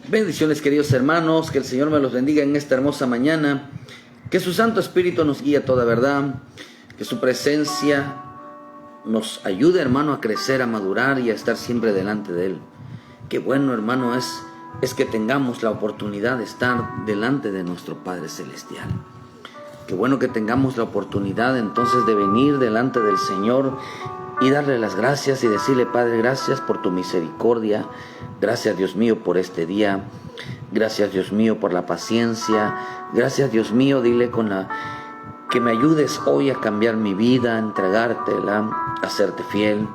Bendiciones, queridos hermanos, que el Señor me los bendiga en esta hermosa mañana, que su Santo Espíritu nos guíe a toda verdad, que su presencia nos ayude, hermano, a crecer, a madurar y a estar siempre delante de Él. Qué bueno, hermano, es que tengamos la oportunidad de estar delante de nuestro Padre Celestial. Qué bueno que tengamos la oportunidad entonces de venir delante del Señor y darle las gracias y decirle: Padre, gracias por tu misericordia, gracias, Dios mío, por este día, gracias, Dios mío, por la paciencia, gracias, Dios mío, dile que me ayudes hoy a cambiar mi vida, a entregártela, a serte fiel.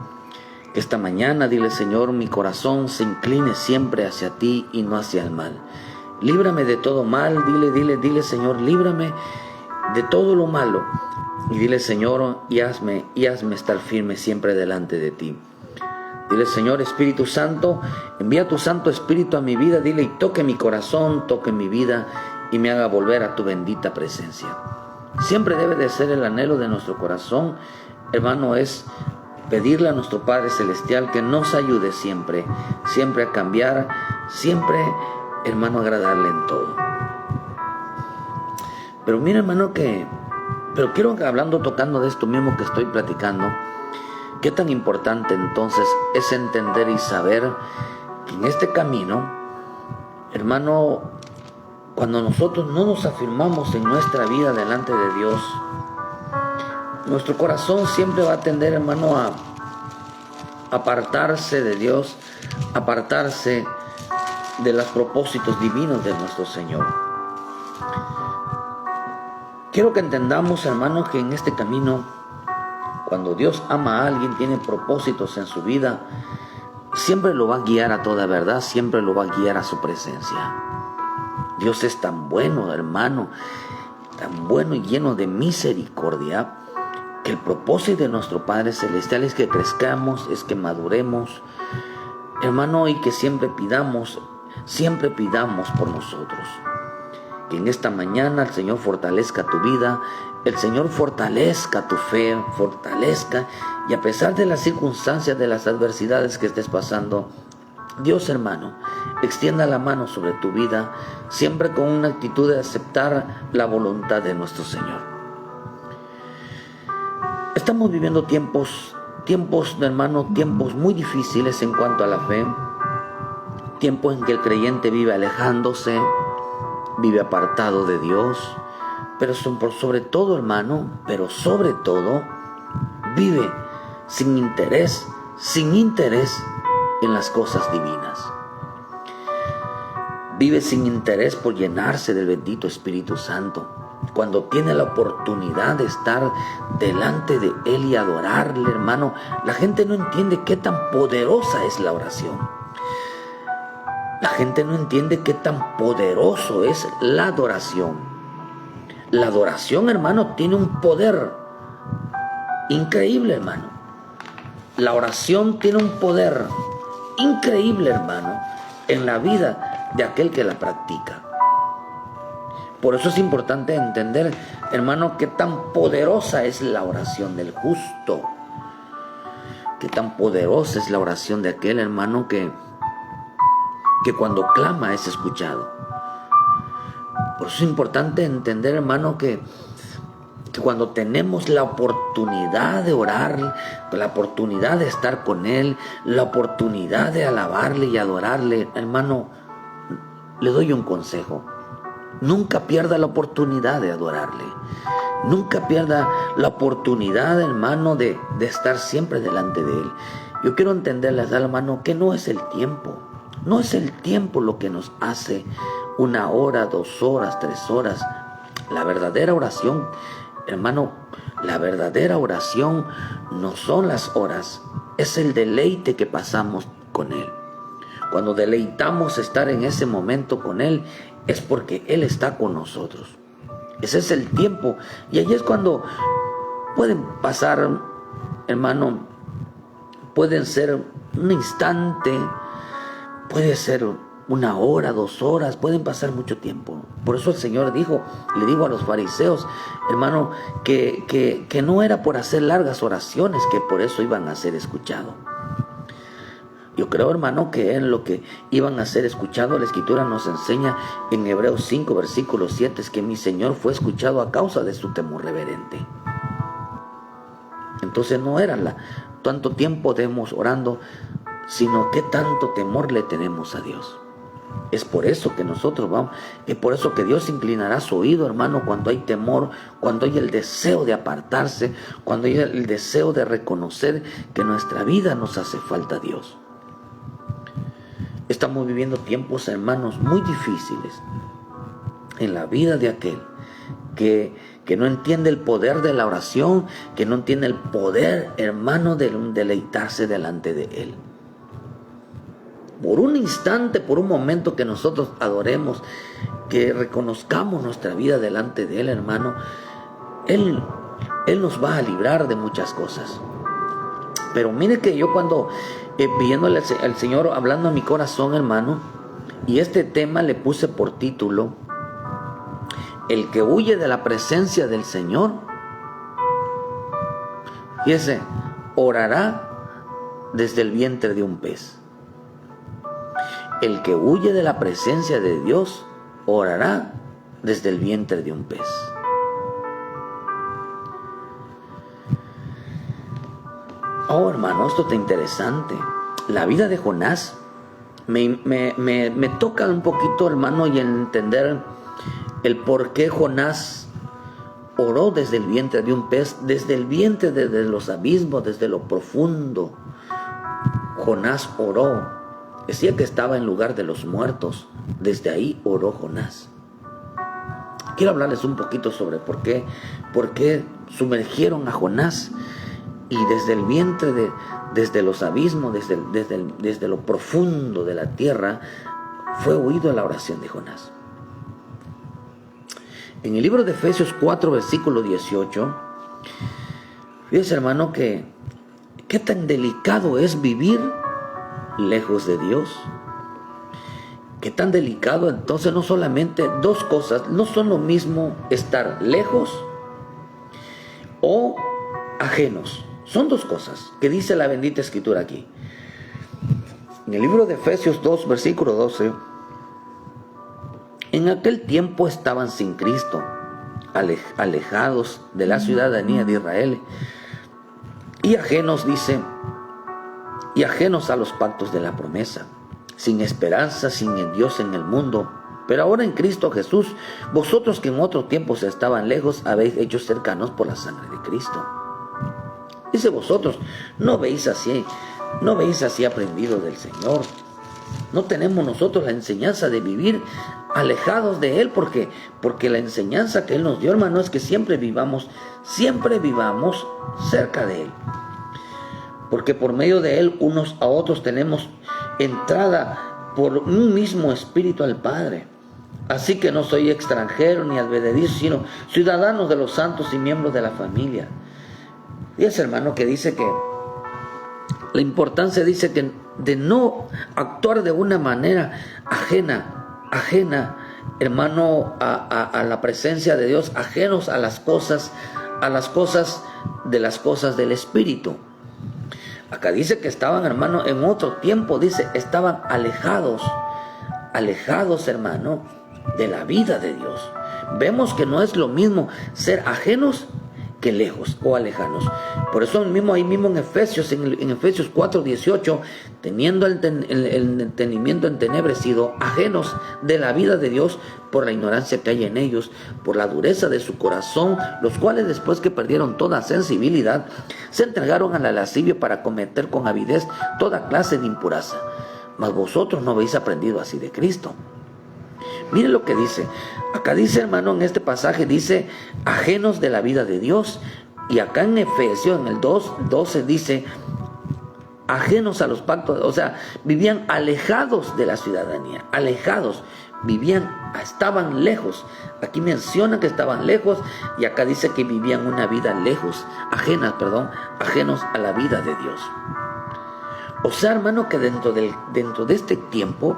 Que esta mañana, dile: Señor, mi corazón se incline siempre hacia ti y no hacia el mal. Líbrame de todo mal, dile, Señor, líbrame de todo lo malo. Y dile: Señor, y hazme estar firme siempre delante de ti. Dile: Señor, Espíritu Santo, envía tu Santo Espíritu a mi vida, dile, y toque mi corazón, toque mi vida y me haga volver a tu bendita presencia. Siempre debe de ser el anhelo de nuestro corazón, hermano, es pedirle a nuestro Padre Celestial que nos ayude siempre a cambiar, siempre, hermano, a agradarle en todo. Pero mira, hermano, pero quiero, tocando de esto mismo que estoy platicando, qué tan importante entonces es entender y saber que en este camino, hermano, cuando nosotros no nos afirmamos en nuestra vida delante de Dios, nuestro corazón siempre va a tender, hermano, a apartarse de Dios, apartarse de los propósitos divinos de nuestro Señor. Quiero que entendamos, hermano, que en este camino, cuando Dios ama a alguien, tiene propósitos en su vida, siempre lo va a guiar a toda verdad, siempre lo va a guiar a su presencia. Dios es tan bueno, hermano, tan bueno y lleno de misericordia, que el propósito de nuestro Padre Celestial es que crezcamos, es que maduremos, hermano, y que siempre pidamos por nosotros. Que en esta mañana el Señor fortalezca tu vida, el Señor fortalezca tu fe, fortalezca, y a pesar de las circunstancias, de las adversidades que estés pasando, Dios, hermano, extienda la mano sobre tu vida, siempre con una actitud de aceptar la voluntad de nuestro Señor. Estamos viviendo tiempos, hermano, tiempos muy difíciles en cuanto a la fe, tiempos en que el creyente vive alejándose, vive apartado de Dios, pero sobre todo, hermano, vive sin interés en las cosas divinas. Vive sin interés por llenarse del bendito Espíritu Santo. Cuando tiene la oportunidad de estar delante de Él y adorarle, hermano, la gente no entiende qué tan poderosa es la oración. La gente no entiende qué tan poderoso es la adoración. La adoración, hermano, tiene un poder increíble, hermano. La oración tiene un poder increíble, hermano, en la vida de aquel que la practica. Por eso es importante entender, hermano, qué tan poderosa es la oración del justo. Qué tan poderosa es la oración de aquel, hermano, que cuando clama es escuchado. Por eso es importante entender, hermano, que cuando tenemos la oportunidad de orar, la oportunidad de estar con Él, la oportunidad de alabarle y adorarle, hermano, le doy un consejo. Nunca pierda la oportunidad de adorarle. Nunca pierda la oportunidad, hermano, de estar siempre delante de Él. Yo quiero entenderles, hermano, que no es el tiempo. No es el tiempo lo que nos hace 1 hora, 2 horas, 3 horas. La verdadera oración, hermano, la verdadera oración no son las horas, es el deleite que pasamos con Él. Cuando deleitamos estar en ese momento con Él, es porque Él está con nosotros. Ese es el tiempo. Y ahí es cuando pueden pasar, hermano, pueden ser un instante, puede ser 1 hora, 2 horas, pueden pasar mucho tiempo. Por eso el Señor le dijo a los fariseos, hermano, que no era por hacer largas oraciones que por eso iban a ser escuchados. Yo creo, hermano, que en lo que iban a ser escuchados, la Escritura nos enseña en Hebreos 5, versículo 7, es que mi Señor fue escuchado a causa de su temor reverente. Entonces no era tanto tiempo demos orando, sino que tanto temor le tenemos a Dios. Es por eso que nosotros vamos, es por eso que Dios inclinará su oído, hermano, cuando hay temor, cuando hay el deseo de apartarse, cuando hay el deseo de reconocer que en nuestra vida nos hace falta Dios. Estamos viviendo tiempos, hermanos, muy difíciles en la vida de aquel que no entiende el poder de la oración, que no entiende el poder, hermano, de deleitarse delante de Él. Por un instante, por un momento que nosotros adoremos, que reconozcamos nuestra vida delante de Él, hermano, Él nos va a librar de muchas cosas. Pero mire que yo cuando pidiéndole al Señor, hablando a mi corazón, hermano, y este tema le puse por título: el que huye de la presencia del Señor, fíjese, orará desde el vientre de un pez. El que huye de la presencia de Dios, orará desde el vientre de un pez. Oh, hermano, esto está interesante. La vida de Jonás me toca un poquito, hermano, y entender el por qué Jonás oró desde el vientre de un pez, desde el vientre de los abismos, desde lo profundo. Jonás oró. Decía que estaba en lugar de los muertos. Desde ahí oró Jonás. Quiero hablarles un poquito sobre por qué sumergieron a Jonás. Y desde el vientre, desde los abismos, desde lo profundo de la tierra, fue oído la oración de Jonás. En el libro de Efesios 4, versículo 18, fíjese, hermano, que qué tan delicado es vivir lejos de Dios. Qué tan delicado. Entonces, no solamente dos cosas, no son lo mismo estar lejos o ajenos. Son dos cosas que dice la bendita Escritura aquí. En el libro de Efesios 2, versículo 12, en aquel tiempo estaban sin Cristo, alejados de la ciudadanía de Israel, y ajenos, dice, y ajenos a los pactos de la promesa, sin esperanza, sin en Dios en el mundo. Pero ahora en Cristo Jesús, vosotros que en otro tiempo se estaban lejos, habéis hecho cercanos por la sangre de Cristo. Dice, vosotros no veis así aprendido del Señor. No tenemos nosotros la enseñanza de vivir alejados de Él, porque la enseñanza que Él nos dio, hermano, es que siempre vivamos cerca de Él. Porque por medio de Él, unos a otros tenemos entrada por un mismo espíritu al Padre. Así que no soy extranjero ni advenedizo, sino ciudadanos de los santos y miembros de la familia. Y ese hermano que dice que la importancia, dice que de no actuar de una manera ajena, hermano, a la presencia de Dios, ajenos a las cosas del Espíritu. Acá dice que estaban, hermano, en otro tiempo, dice, estaban alejados, hermano, de la vida de Dios. Vemos que no es lo mismo ser ajenos que lejos o alejanos. Por eso ahí mismo en Efesios 4, 18, teniendo el entendimiento entenebrecido, ajenos de la vida de Dios por la ignorancia que hay en ellos, por la dureza de su corazón, los cuales después que perdieron toda sensibilidad, se entregaron a la lascivia para cometer con avidez toda clase de impureza. Mas vosotros no habéis aprendido así de Cristo. Mire lo que dice. Acá dice, hermano, en este pasaje dice ajenos de la vida de Dios. Y acá en Efesios, en el 2:12 dice ajenos a los pactos. O sea, vivían alejados de la ciudadanía. Alejados. Estaban lejos. Aquí menciona que estaban lejos. Y acá dice que vivían una vida ajenos a la vida de Dios. O sea, hermano, que dentro de este tiempo,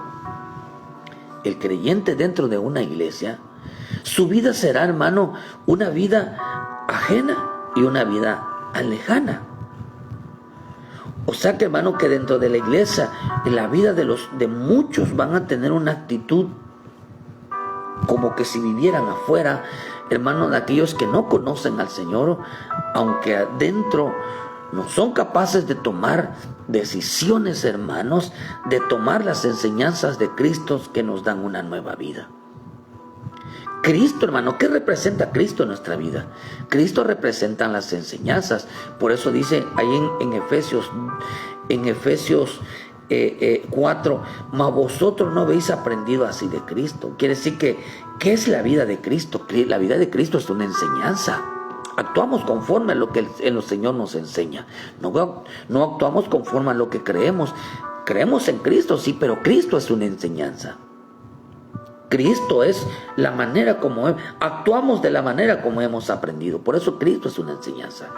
el creyente dentro de una iglesia, su vida será, hermano, una vida ajena y una vida lejana. O sea que, hermano, que dentro de la iglesia, en la vida de muchos van a tener una actitud como que si vivieran afuera, hermano, de aquellos que no conocen al Señor, aunque adentro no son capaces de tomar decisiones, hermanos, de tomar las enseñanzas de Cristo que nos dan una nueva vida. Cristo, hermano, ¿qué representa Cristo en nuestra vida? Cristo representa las enseñanzas. Por eso dice ahí en Efesios 4, mas vosotros no habéis aprendido así de Cristo. Quiere decir que, ¿qué es la vida de Cristo? La vida de Cristo es una enseñanza. Actuamos conforme a lo que el Señor nos enseña. No actuamos conforme a lo que creemos. Creemos en Cristo, sí, pero Cristo es una enseñanza. Cristo es la manera como actuamos, de la manera como hemos aprendido. Por eso Cristo es una enseñanza.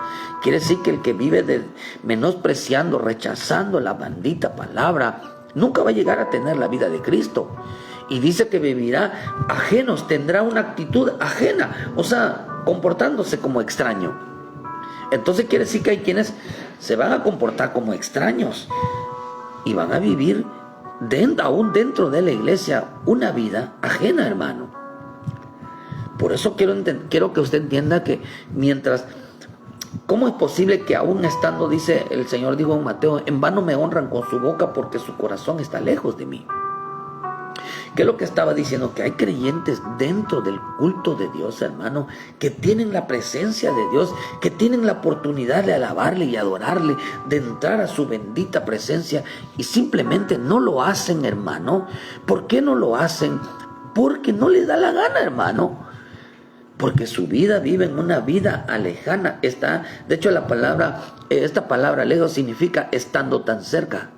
Quiere decir que el que vive menospreciando, rechazando la bendita palabra, nunca va a llegar a tener la vida de Cristo. Y dice que vivirá ajenos, tendrá una actitud ajena, o sea, comportándose como extraño. Entonces quiere decir que hay quienes se van a comportar como extraños y van a vivir aún dentro de la iglesia una vida ajena, hermano. Por eso quiero que usted entienda que ¿cómo es posible que aún estando, dice el Señor, dijo en Mateo, en vano me honran con su boca porque su corazón está lejos de mí? ¿Qué es lo que estaba diciendo? Que hay creyentes dentro del culto de Dios, hermano, que tienen la presencia de Dios, que tienen la oportunidad de alabarle y adorarle, de entrar a su bendita presencia, y simplemente no lo hacen, hermano. ¿Por qué no lo hacen? Porque no les da la gana, hermano. Porque su vida viven una vida alejana. De hecho, esta palabra lejos significa estando tan cerca.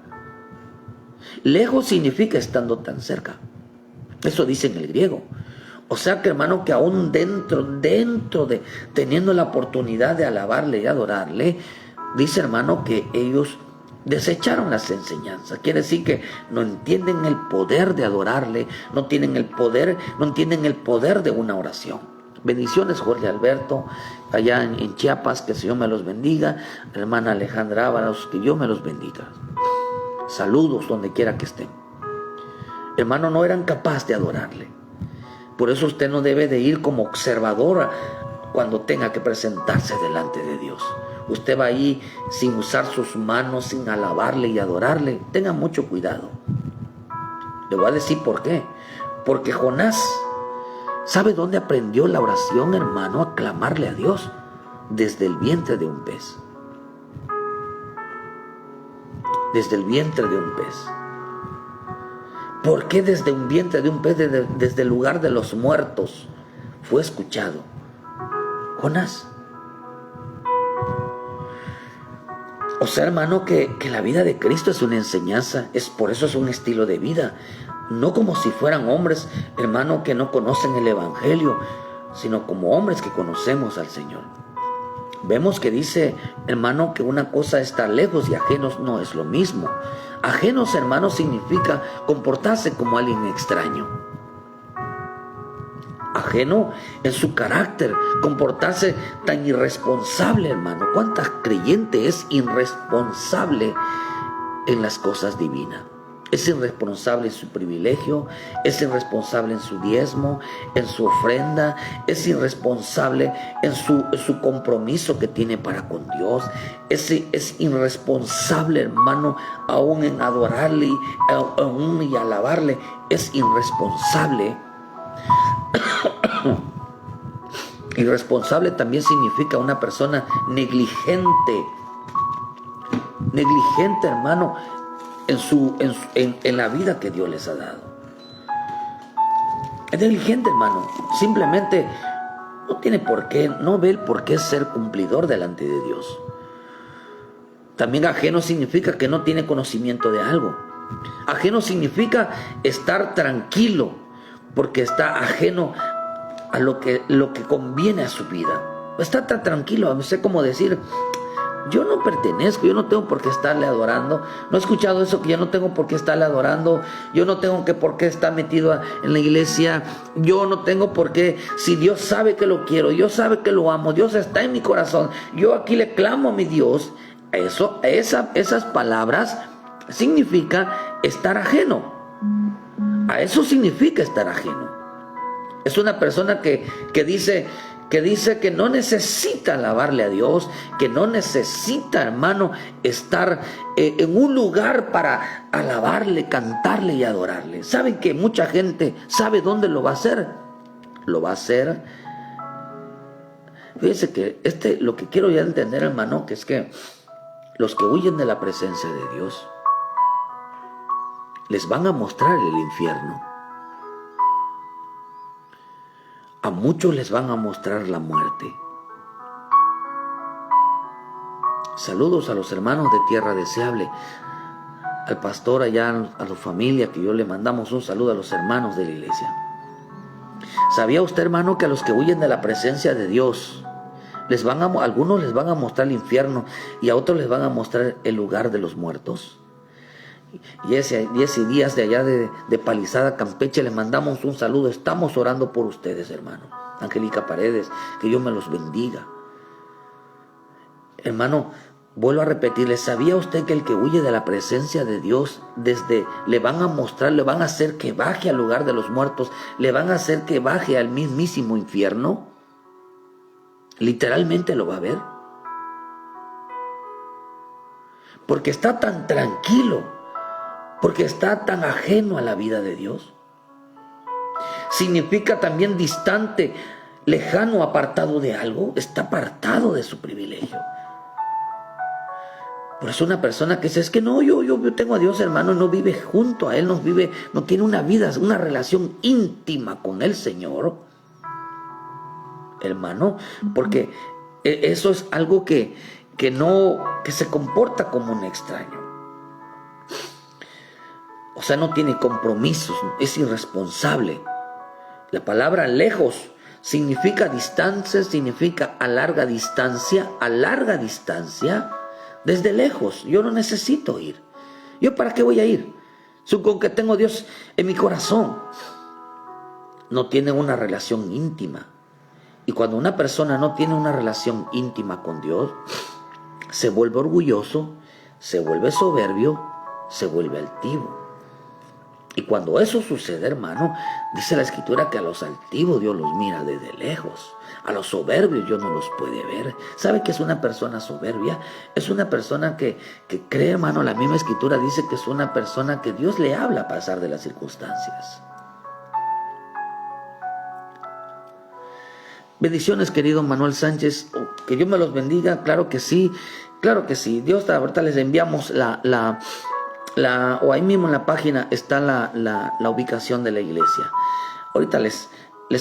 Lejos significa estando tan cerca. Eso dice en el griego. O sea que, hermano, que aún dentro de teniendo la oportunidad de alabarle y adorarle, dice, hermano, que ellos desecharon las enseñanzas. Quiere decir que no entienden el poder de adorarle, no entienden el poder de una oración. Bendiciones, Jorge Alberto, allá en Chiapas, que el Señor me los bendiga. Hermana Alejandra Ábalos, que Dios me los bendiga. Saludos donde quiera que estén. Hermano, no eran capaces de adorarle. Por eso usted no debe de ir como observadora cuando tenga que presentarse delante de Dios. Usted va ahí sin usar sus manos, sin alabarle y adorarle. Tenga mucho cuidado. Le voy a decir por qué. Porque Jonás, ¿sabe dónde aprendió la oración, hermano? A clamarle a Dios. Desde el vientre de un pez. Desde el vientre de un pez. ¿Por qué desde un vientre de un pez, desde el lugar de los muertos, fue escuchado Jonás? O sea, hermano, que la vida de Cristo es una enseñanza, por eso es un estilo de vida. No como si fueran hombres, hermano, que no conocen el Evangelio, sino como hombres que conocemos al Señor. Vemos que dice, hermano, que una cosa está lejos y ajenos no es lo mismo. Ajenos, hermano, significa comportarse como alguien extraño. Ajeno en su carácter, comportarse tan irresponsable, hermano. ¿Cuánta creyente es irresponsable en las cosas divinas? Es irresponsable en su privilegio, es irresponsable en su diezmo, en su ofrenda, es irresponsable en su compromiso que tiene para con Dios, es irresponsable, hermano, aún en adorarle, aún y alabarle, es irresponsable. Irresponsable también significa una persona negligente, hermano, en la vida que Dios les ha dado. Es negligente, hermano. Simplemente no ve el por qué ser cumplidor delante de Dios. También ajeno significa que no tiene conocimiento de algo. Ajeno significa estar tranquilo, porque está ajeno a lo que conviene a su vida. Está tan tranquilo, no sé cómo decir, yo no pertenezco, yo no tengo por qué estarle adorando. ¿No he escuchado eso? Que yo no tengo por qué estarle adorando. Yo no tengo por qué estar metido en la iglesia. Yo no tengo por qué. Si Dios sabe que lo quiero, Dios sabe que lo amo, Dios está en mi corazón. Yo aquí le clamo a mi Dios. Esas palabras significa estar ajeno. A eso significa estar ajeno. Es una persona que dice que no necesita alabarle a Dios, que no necesita, hermano, estar en un lugar para alabarle, cantarle y adorarle. ¿Saben que mucha gente sabe dónde lo va a hacer? Lo va a hacer. Fíjense que lo que quiero ya entender, hermano, que es que los que huyen de la presencia de Dios les van a mostrar el infierno. A muchos les van a mostrar la muerte. Saludos a los hermanos de Tierra Deseable, al pastor allá, a su familia, que yo le mandamos un saludo a los hermanos de la iglesia. ¿Sabía usted, hermano, que a los que huyen de la presencia de Dios, algunos les van a mostrar el infierno y a otros les van a mostrar el lugar de los muertos? Y ese Díaz de allá de Palizada, Campeche, les mandamos un saludo. Estamos orando por ustedes, hermano. Angélica Paredes, que Dios me los bendiga. Hermano, vuelvo a repetirle, ¿sabía usted que el que huye de la presencia de Dios, le van a mostrar, le van a hacer que baje al lugar de los muertos, le van a hacer que baje al mismísimo infierno? Literalmente lo va a ver. Porque está tan tranquilo, porque está tan ajeno a la vida de Dios. Significa también distante, lejano, apartado de algo. Está apartado de su privilegio. Por eso una persona que dice, es que no, yo tengo a Dios, hermano, no vive junto a Él, no tiene una vida, una relación íntima con el Señor, hermano, porque eso es algo que se comporta como un extraño. O sea, no tiene compromisos, es irresponsable. La palabra lejos significa distancia, significa a larga distancia, desde lejos. Yo no necesito ir. ¿Yo para qué voy a ir? Con que tengo a Dios en mi corazón. No tiene una relación íntima. Y cuando una persona no tiene una relación íntima con Dios, se vuelve orgulloso, se vuelve soberbio, se vuelve altivo. Y cuando eso sucede, hermano, dice la Escritura que a los altivos Dios los mira desde lejos. A los soberbios Dios no los puede ver. ¿Sabe qué es una persona soberbia? Es una persona que cree, hermano, la misma Escritura dice que es una persona que Dios le habla a pesar de las circunstancias. Bendiciones, querido Manuel Sánchez. Que Dios me los bendiga. Claro que sí. Dios, ahorita les enviamos o ahí mismo en la página está la ubicación de la iglesia. Ahorita les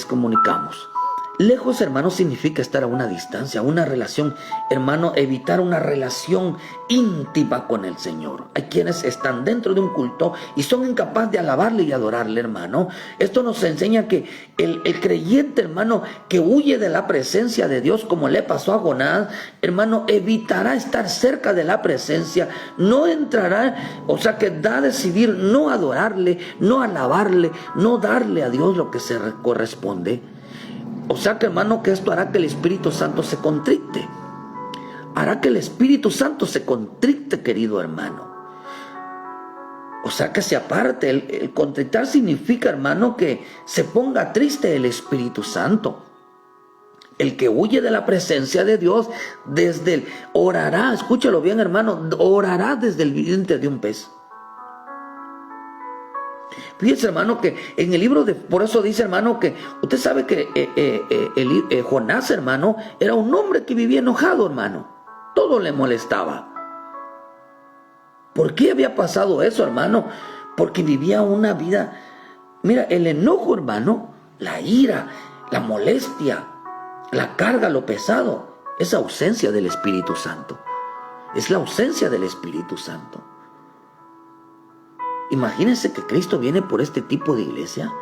comunicamos. Lejos, hermano, significa estar a una distancia, una relación, hermano, evitar una relación íntima con el Señor. Hay quienes están dentro de un culto y son incapaces de alabarle y adorarle, hermano. Esto nos enseña que el creyente, hermano, que huye de la presencia de Dios, como le pasó a Jonás, hermano, evitará estar cerca de la presencia, no entrará, o sea que da a decidir no adorarle, no alabarle, no darle a Dios lo que se corresponde. O sea que, hermano, que esto hará que el Espíritu Santo se contrite. Hará que el Espíritu Santo se contrite, querido hermano. O sea que se aparte. El contritar significa, hermano, que se ponga triste el Espíritu Santo. El que huye de la presencia de Dios, orará, escúchalo bien, hermano, orará desde el vientre de un pez. Fíjese, hermano, que en el libro por eso dice, hermano, que usted sabe que Jonás, hermano, era un hombre que vivía enojado, hermano. Todo le molestaba. ¿Por qué había pasado eso, hermano? Porque vivía una vida. Mira, el enojo, hermano, la ira, la molestia, la carga, lo pesado, es ausencia del Espíritu Santo. Es la ausencia del Espíritu Santo. Imagínense que Cristo viene por este tipo de iglesia.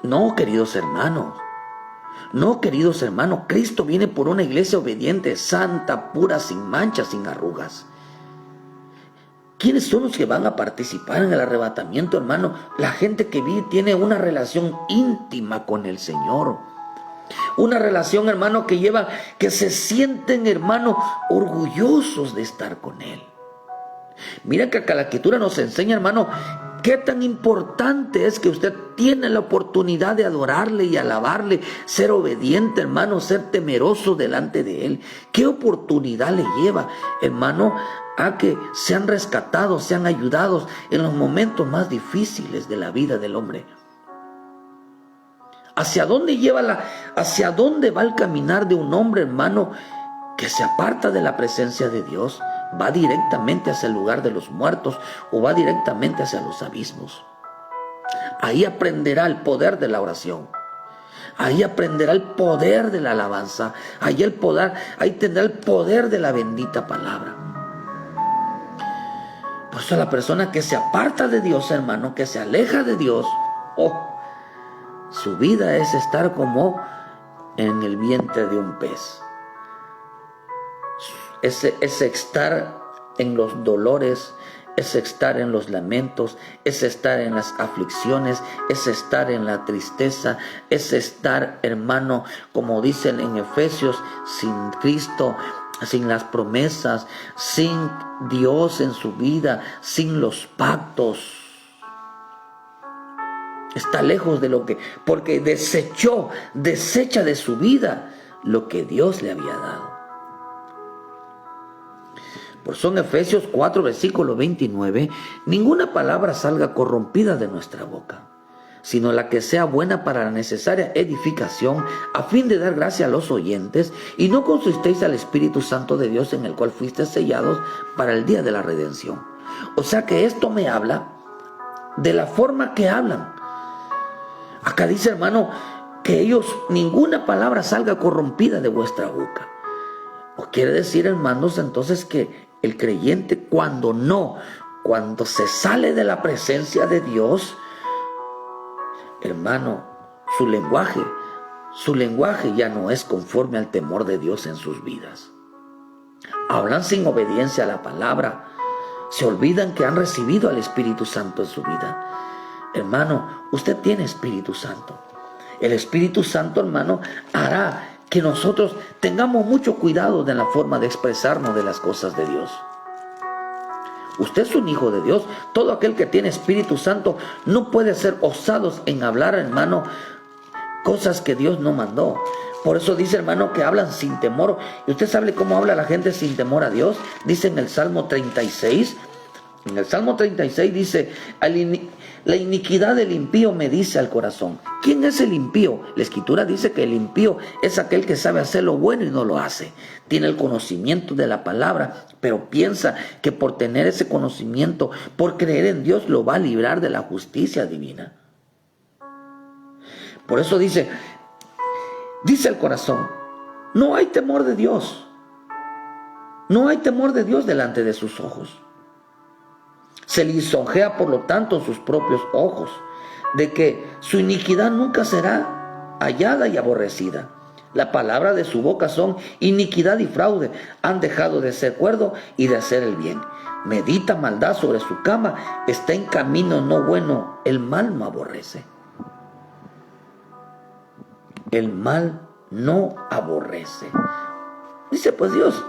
No, queridos hermanos. No, queridos hermanos. Cristo viene por una iglesia obediente, santa, pura, sin manchas, sin arrugas. ¿Quiénes son los que van a participar en el arrebatamiento, hermano? La gente que tiene una relación íntima con el Señor. una relación, hermano, que lleva, que se sienten, hermano, orgullosos de estar con Él. Mira que acá la Escritura nos enseña, hermano, qué tan importante es que usted tiene la oportunidad de adorarle y alabarle, ser obediente, hermano, ser temeroso delante de Él. ¿Qué oportunidad le lleva, hermano, a que sean rescatados, sean ayudados en los momentos más difíciles de la vida del hombre? ¿Hacia dónde hacia dónde va el caminar de un hombre, hermano, que se aparta de la presencia de Dios? ¿Va directamente hacia el lugar de los muertos o va directamente hacia los abismos? Ahí aprenderá el poder de la oración. Ahí aprenderá el poder de la alabanza. Ahí tendrá el poder de la bendita palabra. Por eso la persona que se aparta de Dios, hermano, que se aleja de Dios, su vida es estar como en el vientre de un pez. Es estar en los dolores, es estar en los lamentos, es estar en las aflicciones, es estar en la tristeza, es estar, hermano, como dicen en Efesios, sin Cristo, sin las promesas, sin Dios en su vida, sin los pactos. Está lejos de porque desecha de su vida lo que Dios le había dado. Por eso en Efesios 4, versículo 29, ninguna palabra salga corrompida de nuestra boca, sino la que sea buena para la necesaria edificación, a fin de dar gracia a los oyentes, y no consultéis al Espíritu Santo de Dios, en el cual fuisteis sellados para el día de la redención. O sea que esto me habla de la forma que hablan. Acá dice, hermano, que ninguna palabra salga corrompida de vuestra boca. O quiere decir, hermanos, entonces que el creyente cuando se sale de la presencia de Dios, hermano, su lenguaje ya no es conforme al temor de Dios en sus vidas. Hablan sin obediencia a la palabra, se olvidan que han recibido al Espíritu Santo en su vida. Hermano, usted tiene Espíritu Santo. El Espíritu Santo, hermano, hará que nosotros tengamos mucho cuidado de la forma de expresarnos de las cosas de Dios. Usted es un hijo de Dios. Todo aquel que tiene Espíritu Santo no puede ser osados en hablar, hermano, cosas que Dios no mandó. Por eso dice, hermano, que hablan sin temor. ¿Y usted sabe cómo habla la gente sin temor a Dios? Dice en el Salmo 36. En el Salmo 36 dice, la iniquidad del impío me dice al corazón. ¿Quién es el impío? La Escritura dice que el impío es aquel que sabe hacer lo bueno y no lo hace. Tiene el conocimiento de la palabra, pero piensa que por tener ese conocimiento, por creer en Dios, lo va a librar de la justicia divina. Por eso dice el corazón, no hay temor de Dios. No hay temor de Dios delante de sus ojos. Se lisonjea, por lo tanto, sus propios ojos, de que su iniquidad nunca será hallada y aborrecida. La palabra de su boca son iniquidad y fraude. Han dejado de ser cuerdo y de hacer el bien. Medita maldad sobre su cama, está en camino no bueno. El mal no aborrece. El mal no aborrece. Dice, pues Dios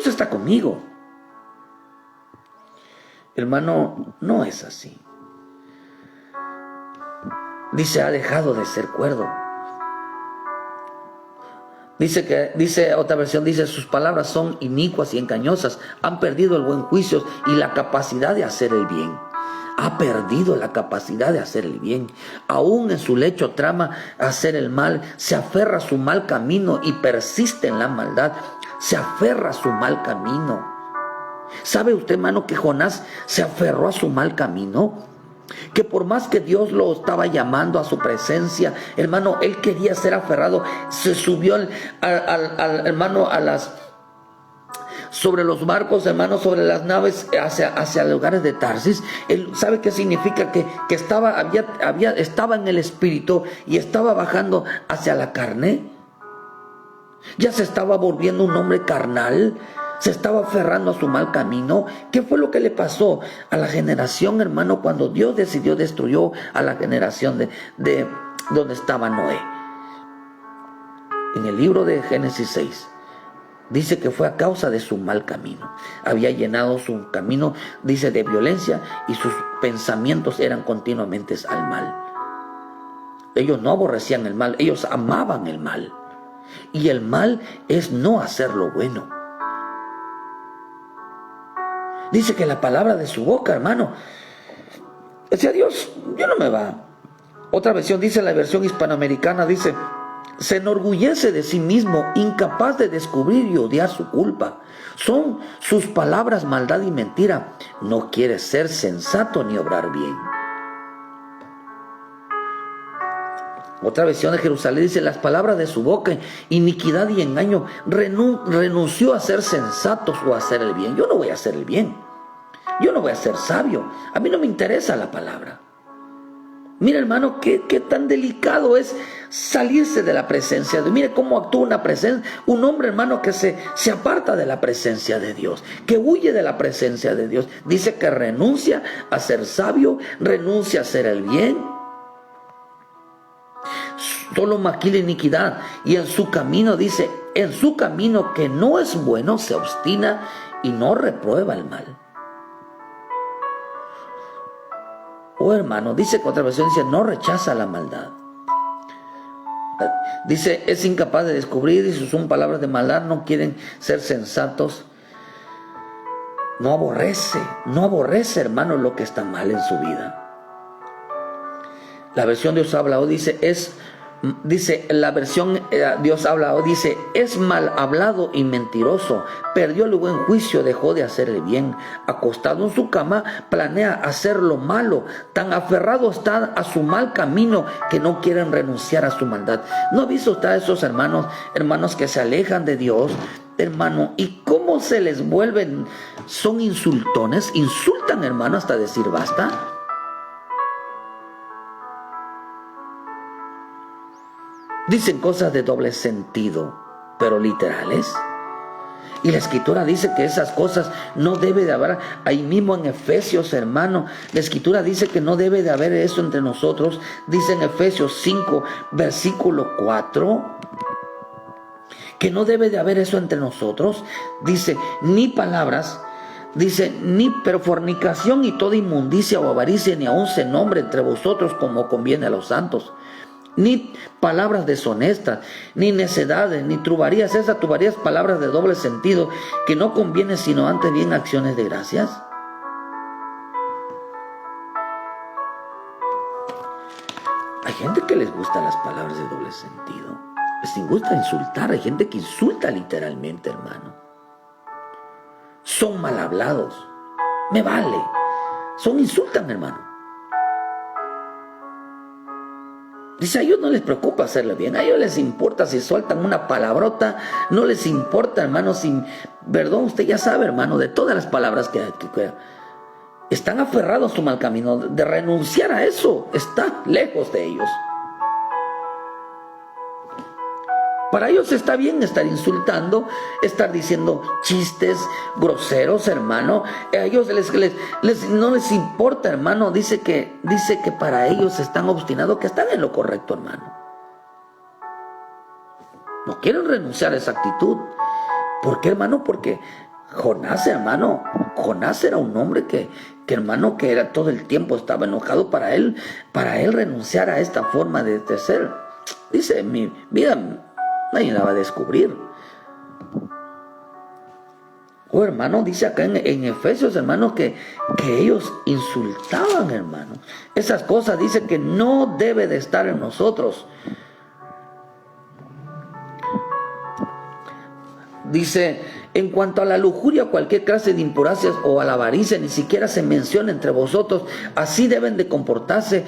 está conmigo. Hermano, no es así. Dice, ha dejado de ser cuerdo. Dice otra versión, dice, sus palabras son inicuas y engañosas. Han perdido el buen juicio y la capacidad de hacer el bien. Ha perdido la capacidad de hacer el bien. Aún en su lecho trama hacer el mal. Se aferra a su mal camino y persiste en la maldad. Se aferra a su mal camino. ¿Sabe usted, hermano, que Jonás se aferró a su mal camino? Que por más que Dios lo estaba llamando a su presencia, hermano, él quería ser aferrado. Se subió hermano, sobre los barcos, hermano, sobre las naves hacia lugares de Tarsis. Él sabe qué significa, que estaba en el espíritu y estaba bajando hacia la carne. Ya se estaba volviendo un hombre carnal. Se estaba aferrando a su mal camino. ¿Qué fue lo que le pasó a la generación, hermano, cuando Dios destruyó a la generación de donde estaba Noé? en el libro de Génesis 6. Dice que fue a causa de su mal camino. Había llenado su camino, dice, de violencia, y sus pensamientos eran continuamente al mal. Ellos no aborrecían el mal, ellos amaban el mal. Y el mal es no hacer lo bueno. Dice que la palabra de su boca, hermano, decía Dios, yo no me va. Otra versión dice, la versión hispanoamericana dice, se enorgullece de sí mismo, incapaz de descubrir y odiar su culpa. Son sus palabras maldad y mentira. No quiere ser sensato ni obrar bien. Otra versión de Jerusalén dice, las palabras de su boca, iniquidad y engaño. Renunció a ser sensatos o a hacer el bien. Yo no voy a hacer el bien. Yo no voy a ser sabio. A mí no me interesa la palabra. Mira, hermano, qué tan delicado es salirse de la presencia de Dios. Mire cómo actúa un hombre, hermano, que se aparta de la presencia de Dios, que huye de la presencia de Dios. Dice que renuncia a ser sabio, renuncia a hacer el bien. Solo maquila iniquidad, y en su camino, dice, en su camino que no es bueno, se obstina y no reprueba el mal. Hermano, dice que otra versión dice, no rechaza la maldad. Dice, es incapaz de descubrir, y son palabras de maldad, no quieren ser sensatos. No aborrece, hermano, lo que está mal en su vida. La versión Dios habla hoy dice, la versión Dios habla hoy dice, es mal hablado y mentiroso, perdió el buen juicio, dejó de hacer el bien, acostado en su cama, planea hacer lo malo, tan aferrado está a su mal camino que no quieren renunciar a su maldad. ¿No ha visto usted a esos hermanos que se alejan de Dios, hermano, y cómo se les vuelven? Son insultones, insultan, hermano, hasta decir basta. Dicen cosas de doble sentido, pero literales. Y la Escritura dice que esas cosas no debe de haber. Ahí mismo en Efesios, hermano, la Escritura dice que no debe de haber eso entre nosotros. Dice en Efesios 5, versículo 4, que no debe de haber eso entre nosotros. Dice, ni palabras, dice, pero fornicación y toda inmundicia o avaricia, ni aun se nombre entre vosotros como conviene a los santos. Ni palabras deshonestas, ni necedades, ni trubarías, esas trubarías, palabras de doble sentido, que no conviene sino antes bien acciones de gracias. Hay gente que les gustan las palabras de doble sentido, les gusta insultar, hay gente que insulta literalmente, hermano. Son mal hablados, me vale, insultan, hermano. Dice, a ellos no les preocupa hacerle bien, a ellos les importa si sueltan una palabrota, no les importa, hermano, perdón, usted ya sabe, hermano, de todas las palabras que están aferrados a su mal camino. De renunciar a eso está lejos de ellos. Para ellos está bien estar insultando, estar diciendo chistes groseros, hermano. A ellos no les importa, hermano. Dice que para ellos están obstinados, que están en lo correcto, hermano. No quieren renunciar a esa actitud. ¿Por qué, hermano? Porque Jonás, hermano, era un hombre que hermano, que era todo el tiempo estaba enojado. Para él renunciar a esta forma de ser. Dice, mi vida nadie la va a descubrir. Hermano, dice acá en Efesios, hermano, que ellos insultaban, hermano. Esas cosas dice que no debe de estar en nosotros. Dice, en cuanto a la lujuria, cualquier clase de impurezas o a la avaricia, ni siquiera se menciona entre vosotros. Así deben de comportarse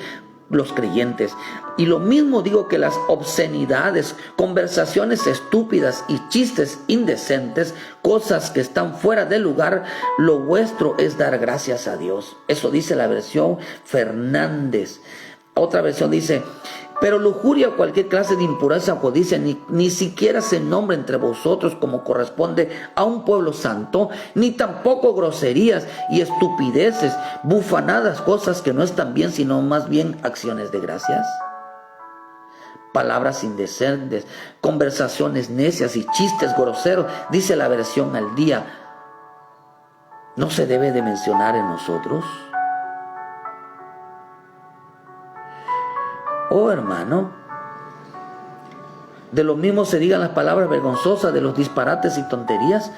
los creyentes. Y lo mismo digo que las obscenidades, conversaciones estúpidas y chistes indecentes, cosas que están fuera de lugar, lo vuestro es dar gracias a Dios. Eso dice la versión Fernández. Otra versión dice, pero lujuria o cualquier clase de impureza o codicia ni siquiera se nombra entre vosotros como corresponde a un pueblo santo, ni tampoco groserías y estupideces, bufanadas, cosas que no están bien, sino más bien acciones de gracias. palabras indecentes, conversaciones necias y chistes groseros, dice la versión al día, no se debe de mencionar en nosotros. Oh hermano, de lo mismo se digan las palabras vergonzosas, de los disparates y tonterías.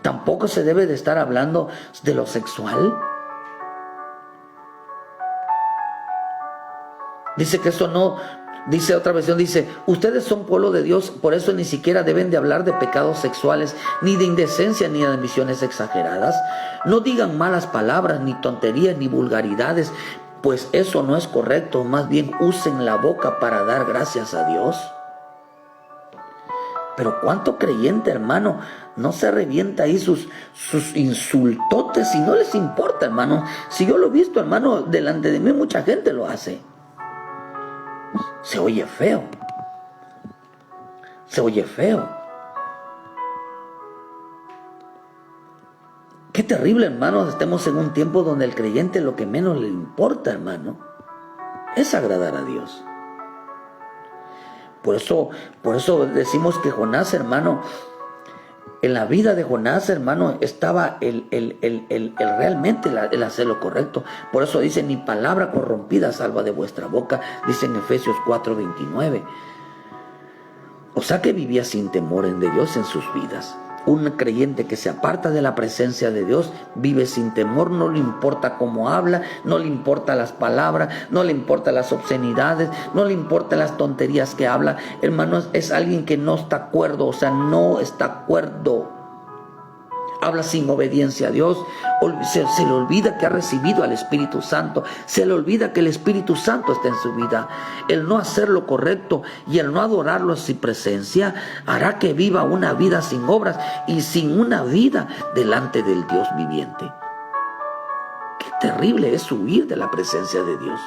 Tampoco se debe de estar hablando de lo sexual. Dice que eso no, dice otra versión, dice, ustedes son pueblo de Dios, por eso ni siquiera deben de hablar de pecados sexuales, ni de indecencia, ni de ambiciones exageradas. No digan malas palabras, ni tonterías, ni vulgaridades, pues eso no es correcto. Más bien usen la boca para dar gracias a Dios. Pero cuánto creyente, hermano, no se revienta ahí sus insultotes y no les importa, hermano. Si yo lo he visto, hermano, delante de mí mucha gente lo hace. Se oye feo. Se oye feo. Qué terrible, hermano, estemos en un tiempo donde el creyente lo que menos le importa, hermano, es agradar a Dios. Por eso decimos que Jonás, hermano, en la vida de Jonás, hermano, estaba realmente el hacer lo correcto. Por eso dice, ni palabra corrompida salva de vuestra boca, dice en Efesios 4:29. O sea que vivía sin temor de Dios en sus vidas. Un creyente que se aparta de la presencia de Dios vive sin temor, no le importa cómo habla, no le importa las palabras, no le importa las obscenidades, no le importan las tonterías que habla. Hermanos, es alguien que no está cuerdo, o sea, no está cuerdo. Habla sin obediencia a Dios, se le olvida que ha recibido al Espíritu Santo, se le olvida que el Espíritu Santo está en su vida. El no hacer lo correcto y el no adorarlo en su presencia hará que viva una vida sin obras y sin una vida delante del Dios viviente. Qué terrible es huir de la presencia de Dios.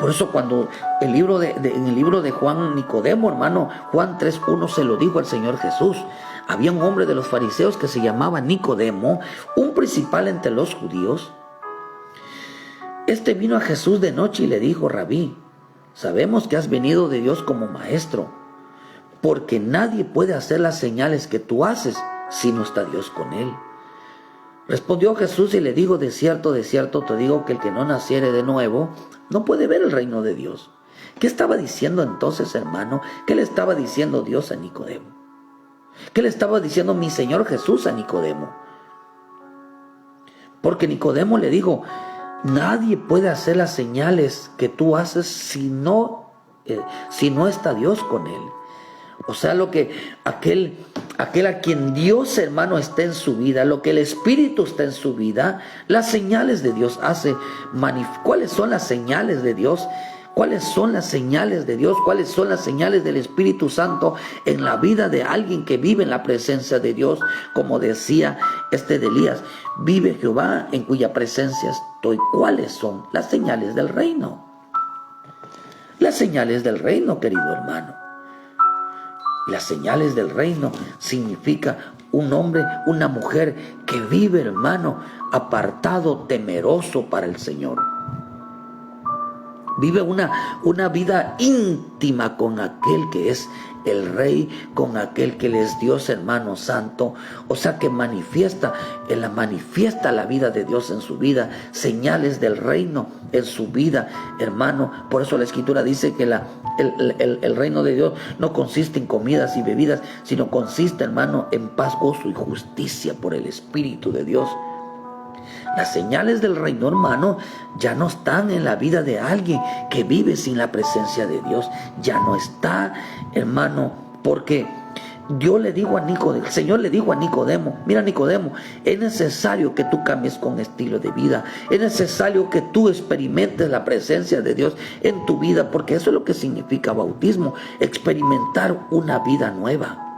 Por eso cuando en el libro de Juan Nicodemo, hermano, Juan 3:1 se lo dijo al Señor Jesús. Había un hombre de los fariseos que se llamaba Nicodemo, un principal entre los judíos. Este vino a Jesús de noche y le dijo, Rabí, sabemos que has venido de Dios como maestro, porque nadie puede hacer las señales que tú haces si no está Dios con él. Respondió Jesús y le dijo, de cierto te digo que el que no naciere de nuevo no puede ver el reino de Dios. ¿Qué estaba diciendo entonces, hermano? ¿Qué le estaba diciendo Dios a Nicodemo? ¿Qué le estaba diciendo mi Señor Jesús a Nicodemo? Porque Nicodemo le dijo, nadie puede hacer las señales que tú haces si no está Dios con él. O sea, aquel a quien Dios, hermano, está en su vida, lo que el Espíritu está en su vida, las señales de Dios hace. ¿Cuáles son las señales de Dios? ¿Cuáles son las señales de Dios? ¿Cuáles son las señales del Espíritu Santo en la vida de alguien que vive en la presencia de Dios? Como decía de Elías, vive Jehová en cuya presencia estoy. ¿Cuáles son las señales del reino? Las señales del reino, querido hermano. Las señales del reino significa un hombre, una mujer que vive, hermano, apartado, temeroso para el Señor. Vive una vida íntima con aquel que es el Rey, con aquel que es Dios, hermano santo. O sea que manifiesta la vida de Dios en su vida, señales del reino en su vida, hermano. Por eso la Escritura dice que el reino de Dios no consiste en comidas y bebidas, sino consiste, hermano, en paz, gozo y justicia por el Espíritu de Dios. Las señales del reino, hermano, ya no están en la vida de alguien que vive sin la presencia de Dios. Ya no está, hermano, porque el Señor le dijo a Nicodemo, mira Nicodemo, es necesario que tú cambies con estilo de vida, es necesario que tú experimentes la presencia de Dios en tu vida, porque eso es lo que significa bautismo, experimentar una vida nueva.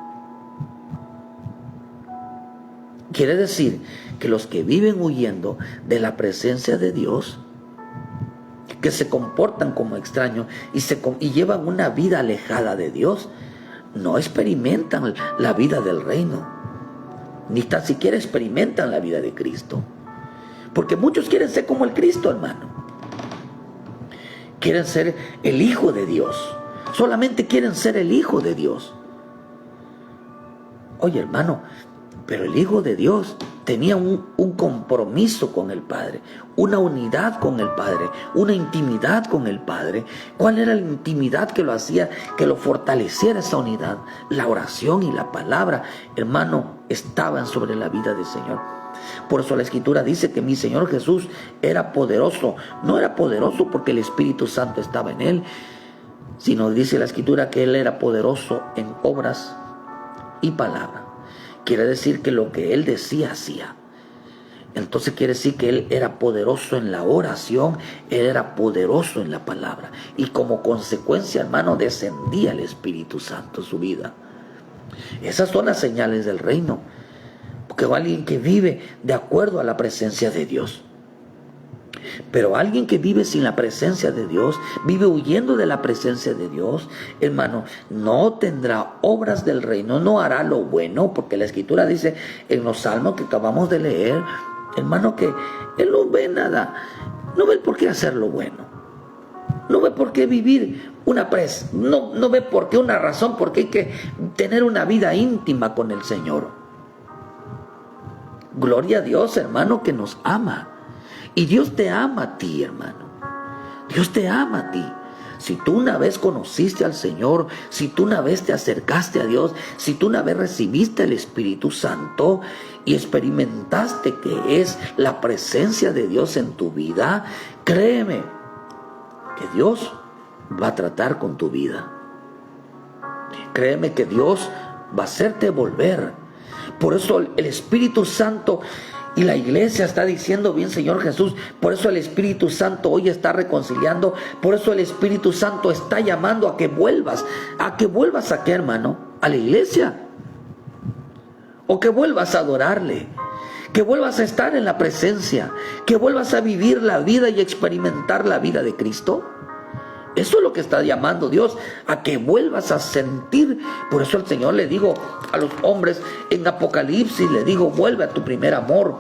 Quiere decir que los que viven huyendo de la presencia de Dios, que se comportan como extraños y llevan una vida alejada de Dios, no experimentan la vida del reino, ni tan siquiera experimentan la vida de Cristo. Porque muchos quieren ser como el Cristo, hermano. quieren ser el hijo de Dios. Solamente quieren ser el hijo de Dios. Oye, hermano, pero el Hijo de Dios tenía un compromiso con el Padre, una unidad con el Padre, una intimidad con el Padre. ¿Cuál era la intimidad que lo hacía, que lo fortaleciera esa unidad? La oración y la palabra, hermano, estaban sobre la vida del Señor. Por eso la Escritura dice que mi Señor Jesús era poderoso. No era poderoso porque el Espíritu Santo estaba en Él, sino dice la Escritura que Él era poderoso en obras y palabra. Quiere decir que lo que Él decía, hacía. Entonces quiere decir que Él era poderoso en la oración, Él era poderoso en la palabra. Y como consecuencia, hermano, descendía el Espíritu Santo en su vida. Esas son las señales del reino. Porque alguien que vive de acuerdo a la presencia de Dios. Pero alguien que vive sin la presencia de Dios, vive huyendo de la presencia de Dios, hermano, no tendrá obras del reino, no hará lo bueno, porque la Escritura dice en los salmos que acabamos de leer, hermano, que él no ve nada, no ve por qué hacer lo bueno, no ve por qué vivir no ve por qué una razón, porque hay que tener una vida íntima con el Señor. Gloria a Dios, hermano, que nos ama. Y Dios te ama a ti, hermano. Dios te ama a ti. Si tú una vez conociste al Señor, si tú una vez te acercaste a Dios, si tú una vez recibiste el Espíritu Santo y experimentaste que es la presencia de Dios en tu vida, créeme que Dios va a tratar con tu vida. Créeme que Dios va a hacerte volver. Por eso el Espíritu Santo y la iglesia está diciendo, bien Señor Jesús, por eso el Espíritu Santo hoy está reconciliando, por eso el Espíritu Santo está llamando a que vuelvas a qué, hermano, a la iglesia, o que vuelvas a adorarle, que vuelvas a estar en la presencia, que vuelvas a vivir la vida y experimentar la vida de Cristo. Eso es lo que está llamando Dios, a que vuelvas a sentir. Por eso el Señor le dijo a los hombres en Apocalipsis, le dijo, vuelve a tu primer amor.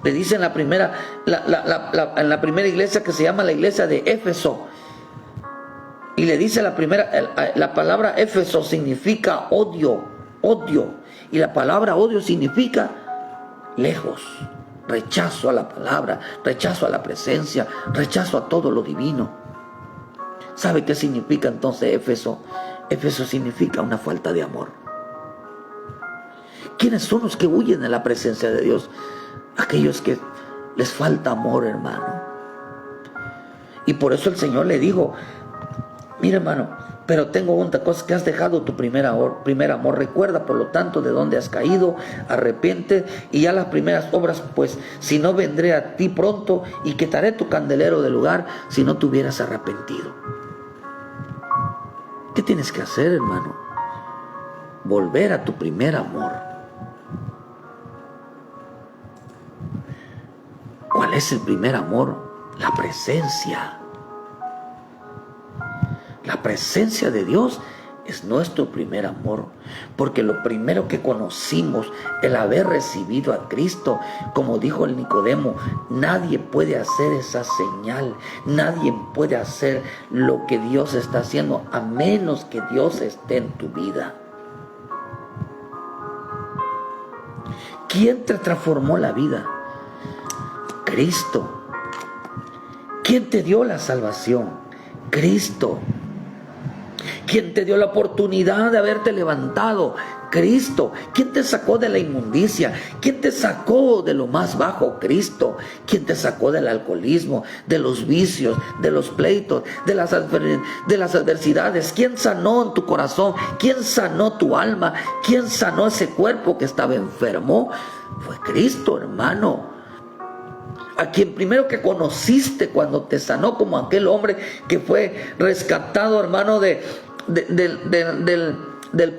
Le dice en la primera iglesia que se llama la iglesia de Éfeso. Y le dice la palabra Éfeso significa odio. Y la palabra odio significa lejos. Rechazo a la palabra, rechazo a la presencia, rechazo a todo lo divino. ¿Sabe qué significa entonces Éfeso? Éfeso significa una falta de amor. ¿Quiénes son los que huyen de la presencia de Dios? Aquellos que les falta amor, hermano. Y por eso el Señor le dijo, mira, hermano, pero tengo una cosa, que has dejado tu primer amor. Recuerda, por lo tanto, de dónde has caído, arrepiente, y ya las primeras obras, pues, si no, vendré a ti pronto y quitaré tu candelero del lugar si no te hubieras arrepentido. ¿Qué tienes que hacer, hermano? Volver a tu primer amor. ¿Cuál es el primer amor? La presencia. La presencia de Dios es nuestro primer amor, porque lo primero que conocimos, el haber recibido a Cristo, como dijo el Nicodemo, nadie puede hacer esa señal, nadie puede hacer lo que Dios está haciendo, a menos que Dios esté en tu vida. ¿Quién te transformó la vida? Cristo. ¿Quién te dio la salvación? Cristo. ¿Quién te dio la oportunidad de haberte levantado? Cristo. ¿Quién te sacó de la inmundicia? ¿Quién te sacó de lo más bajo? Cristo. ¿Quién te sacó del alcoholismo, de los vicios, de los pleitos, de las adversidades? ¿Quién sanó en tu corazón? ¿Quién sanó tu alma? ¿Quién sanó ese cuerpo que estaba enfermo? Fue Cristo, hermano. A quien primero que conociste cuando te sanó, como aquel hombre que fue rescatado, hermano, del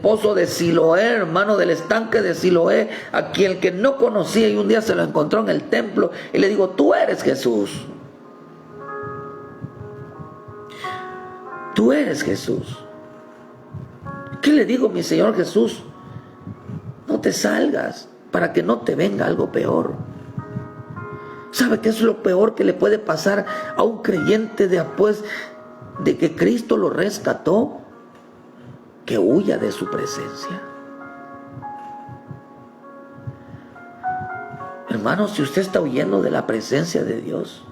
pozo de Siloé, hermano, del estanque de Siloé, a quien que no conocía, y un día se lo encontró en el templo y le digo, tú eres Jesús. Tú eres Jesús. ¿Qué le digo, mi Señor Jesús? No te salgas para que no te venga algo peor. ¿Sabe qué es lo peor que le puede pasar a un creyente después de que Cristo lo rescató? Que huya de su presencia. Hermano, si usted está huyendo de la presencia de Dios,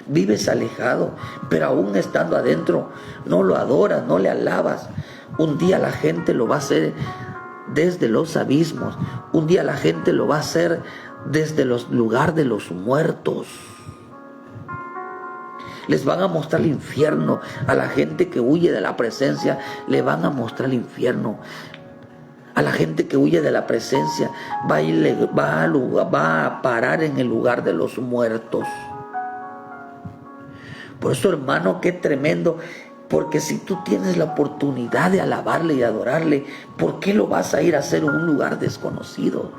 vives alejado, pero aún estando adentro, no lo adoras, no le alabas. Un día la gente lo va a hacer desde los abismos. Un día la gente lo va a hacer desde los lugares de los muertos. Les van a mostrar el infierno. A la gente que huye de la presencia le van a mostrar el infierno. A la gente que huye de la presencia va a parar en el lugar de los muertos. Por eso, hermano, qué tremendo. Porque si tú tienes la oportunidad de alabarle y adorarle, ¿por qué lo vas a ir a hacer en un lugar desconocido?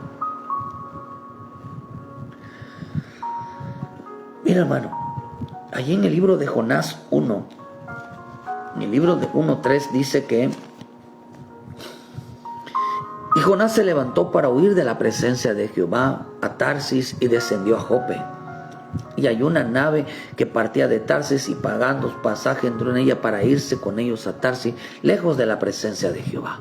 Mira, hermano, allí en el libro de Jonás 1, en el libro de 1:3 dice que y Jonás se levantó para huir de la presencia de Jehová a Tarsis y descendió a Jope. Y hay una nave que partía de Tarsis y pagando pasaje entró en ella para irse con ellos a Tarsis, lejos de la presencia de Jehová.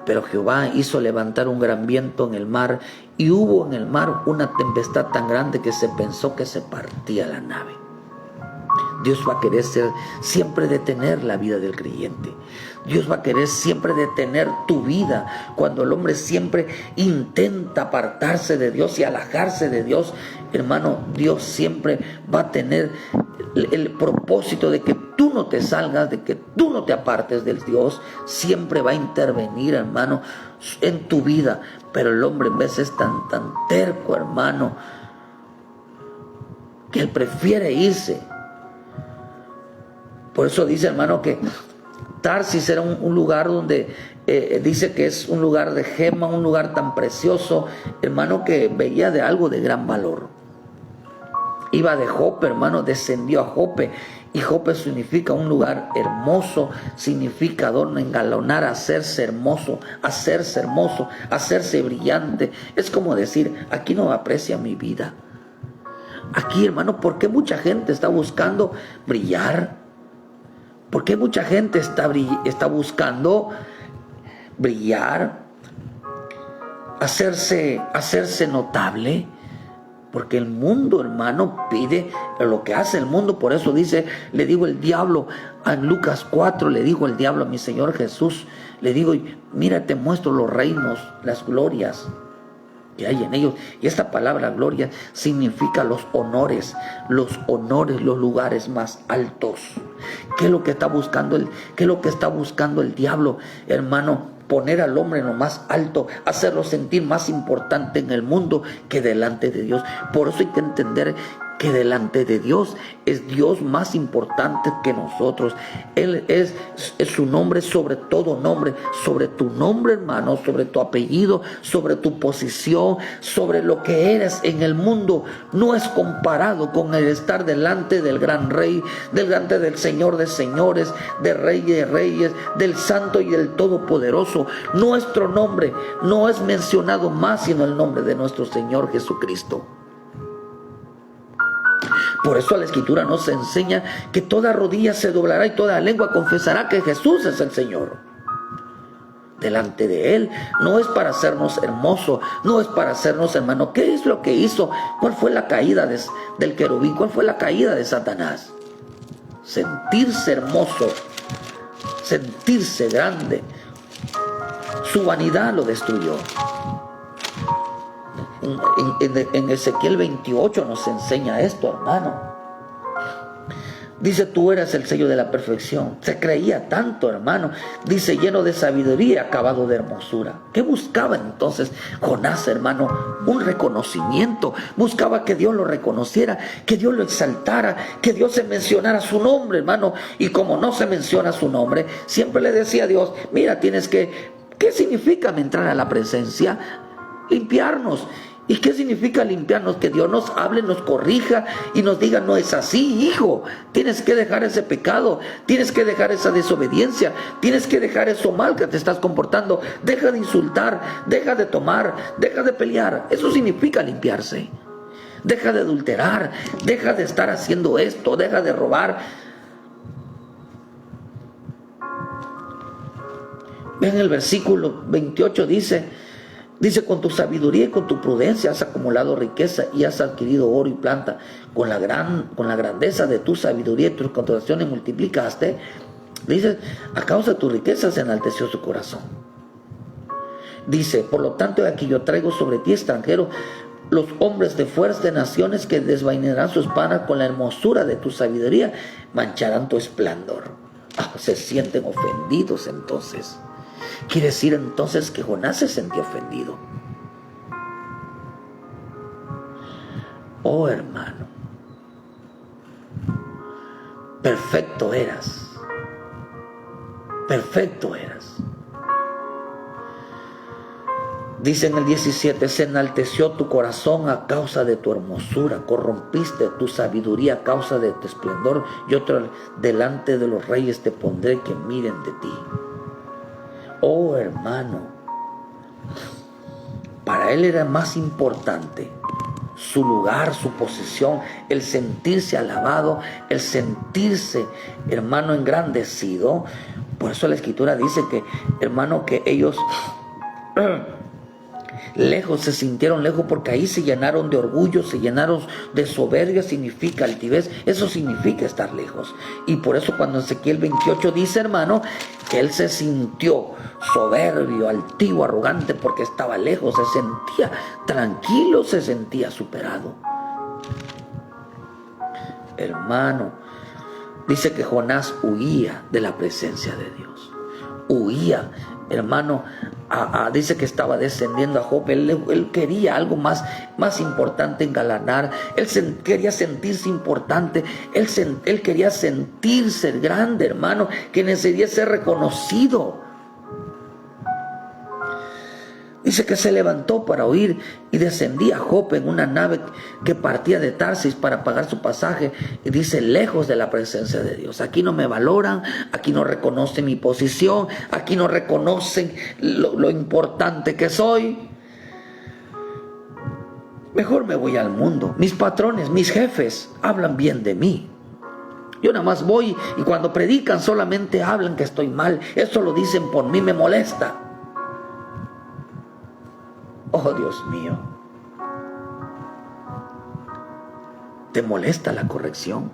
Pero Jehová hizo levantar un gran viento en el mar y hubo en el mar una tempestad tan grande que se pensó que se partía la nave. Dios va a querer siempre detener la vida del creyente. Dios va a querer siempre detener tu vida. Cuando el hombre siempre intenta apartarse de Dios y alejarse de Dios, hermano, Dios siempre va a tener el propósito de que tú no te salgas, de que tú no te apartes del Dios. Siempre va a intervenir, hermano, en tu vida. Pero el hombre en vez es tan terco, hermano, que él prefiere irse. Por eso dice, hermano, que Tarsis era un lugar donde dice que es un lugar de gema, un lugar tan precioso, hermano, que veía de algo de gran valor. Iba de Jope, hermano, descendió a Jope. Y Jope significa un lugar hermoso, significa adorno, engalonar, hacerse hermoso, hacerse brillante. Es como decir, aquí no aprecia mi vida. Aquí, hermano, ¿por qué mucha gente está buscando brillar? ¿Por qué mucha gente está buscando brillar, hacerse notable? Porque el mundo, hermano, pide lo que hace el mundo. Por eso dice, le digo el diablo, en Lucas 4, le dijo el diablo a mi Señor Jesús, le digo, mira, te muestro los reinos, las glorias que hay en ellos. Y esta palabra gloria significa los honores, los lugares más altos. ¿Qué es lo que está buscando el diablo, hermano? Poner al hombre en lo más alto, hacerlo sentir más importante en el mundo que delante de Dios. Por eso hay que entender que delante de Dios es Dios más importante que nosotros. Él es su nombre sobre todo nombre, sobre tu nombre, hermano, sobre tu apellido, sobre tu posición, sobre lo que eres en el mundo. No es comparado con el estar delante del gran rey, delante del Señor de señores, de reyes, del santo y del todopoderoso. Nuestro nombre no es mencionado más sino el nombre de nuestro Señor Jesucristo. Por eso la Escritura nos enseña que toda rodilla se doblará y toda lengua confesará que Jesús es el Señor. Delante de Él no es para hacernos hermosos, no es para hacernos hermanos. ¿Qué es lo que hizo? ¿Cuál fue la caída del querubín? ¿Cuál fue la caída de Satanás? Sentirse hermoso, sentirse grande. Su vanidad lo destruyó. En Ezequiel 28 nos enseña esto, hermano. Dice, tú eras el sello de la perfección. Se creía tanto, hermano. Dice, lleno de sabiduría, acabado de hermosura. ¿Qué buscaba entonces Jonás, hermano? Un reconocimiento. Buscaba que Dios lo reconociera, que Dios lo exaltara, que Dios se mencionara su nombre, hermano. Y como no se menciona su nombre, siempre le decía a Dios, mira, tienes que... ¿Qué significa entrar a la presencia? Limpiarnos. ¿Y qué significa limpiarnos? Que Dios nos hable, nos corrija y nos diga, no es así, hijo. Tienes que dejar ese pecado, tienes que dejar esa desobediencia, tienes que dejar eso mal que te estás comportando. Deja de insultar, deja de tomar, deja de pelear. Eso significa limpiarse. deja de adulterar, deja de estar haciendo esto, deja de robar. Vean el versículo 28, dice, con tu sabiduría y con tu prudencia has acumulado riqueza y has adquirido oro y plata. Con la grandeza de tu sabiduría y tus contrataciones multiplicaste. Dice, a causa de tus riquezas se enalteció su corazón. Dice, por lo tanto, aquí yo traigo sobre ti, extranjero, los hombres de fuerza de naciones que desvainarán su espada con la hermosura de tu sabiduría, mancharán tu esplendor. Se sienten ofendidos entonces. Quiere decir entonces que Jonás se sentía ofendido. Oh hermano, perfecto eras. Perfecto eras. Dice en el 17, se enalteció tu corazón a causa de tu hermosura, corrompiste tu sabiduría a causa de tu esplendor, y otro delante de los reyes te pondré que miren de ti. Oh hermano, para él era más importante su lugar, su posición, el sentirse alabado, el sentirse, hermano, engrandecido. Por eso la Escritura dice que, hermano, que ellos lejos se sintieron lejos, porque ahí se llenaron de orgullo, se llenaron de soberbia. Significa altivez, eso significa estar lejos. Y por eso cuando Ezequiel 28 dice, hermano, que él se sintió soberbio, altivo, arrogante, porque estaba lejos, se sentía tranquilo, se sentía superado. Hermano, dice que Jonás huía de la presencia de Dios. Huía, hermano, dice que estaba descendiendo a Jope. Él quería algo más importante, engalanar. Él quería sentirse importante. Él quería sentirse grande, hermano, que necesitaba ser reconocido. Dice que se levantó para huir y descendía a Jope en una nave que partía de Tarsis para pagar su pasaje. Y dice, lejos de la presencia de Dios. Aquí no me valoran, aquí no reconocen mi posición, aquí no reconocen lo importante que soy. Mejor me voy al mundo. Mis patrones, mis jefes hablan bien de mí. Yo nada más voy y cuando predican solamente hablan que estoy mal. Eso lo dicen por mí, me molesta. Oh Dios mío, ¿te molesta la corrección?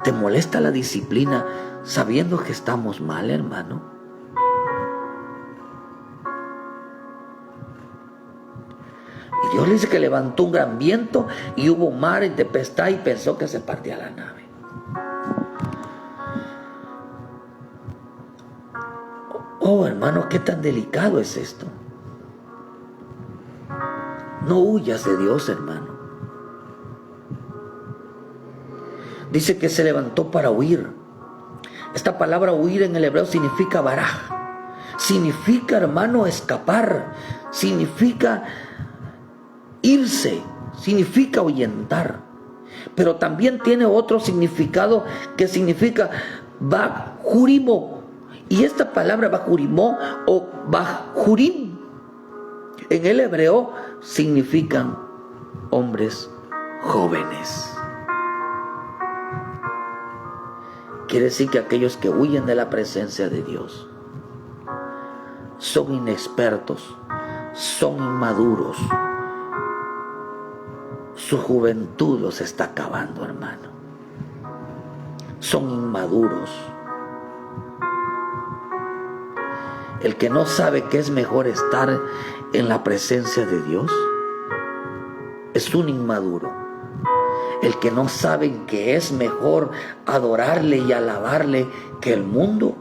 ¿Te molesta la disciplina sabiendo que estamos mal, hermano? Y Dios le dice que levantó un gran viento y hubo mar y tempestad y pensó que se partía la nave. Oh hermano, qué tan delicado es esto. No huyas de Dios, hermano. Dice que se levantó para huir. Esta palabra huir en el hebreo significa baraj. Significa, hermano, escapar. Significa irse. Significa ahuyentar. Pero también tiene otro significado que significa bajurimo. Y esta palabra bajurimo o bajurim en el hebreo significan hombres jóvenes. Quiere decir que aquellos que huyen de la presencia de Dios son inexpertos, son inmaduros. Su juventud los está acabando, hermano. Son inmaduros. El que no sabe que es mejor estar en la presencia de Dios es un inmaduro. El que no sabe que es mejor adorarle y alabarle que el mundo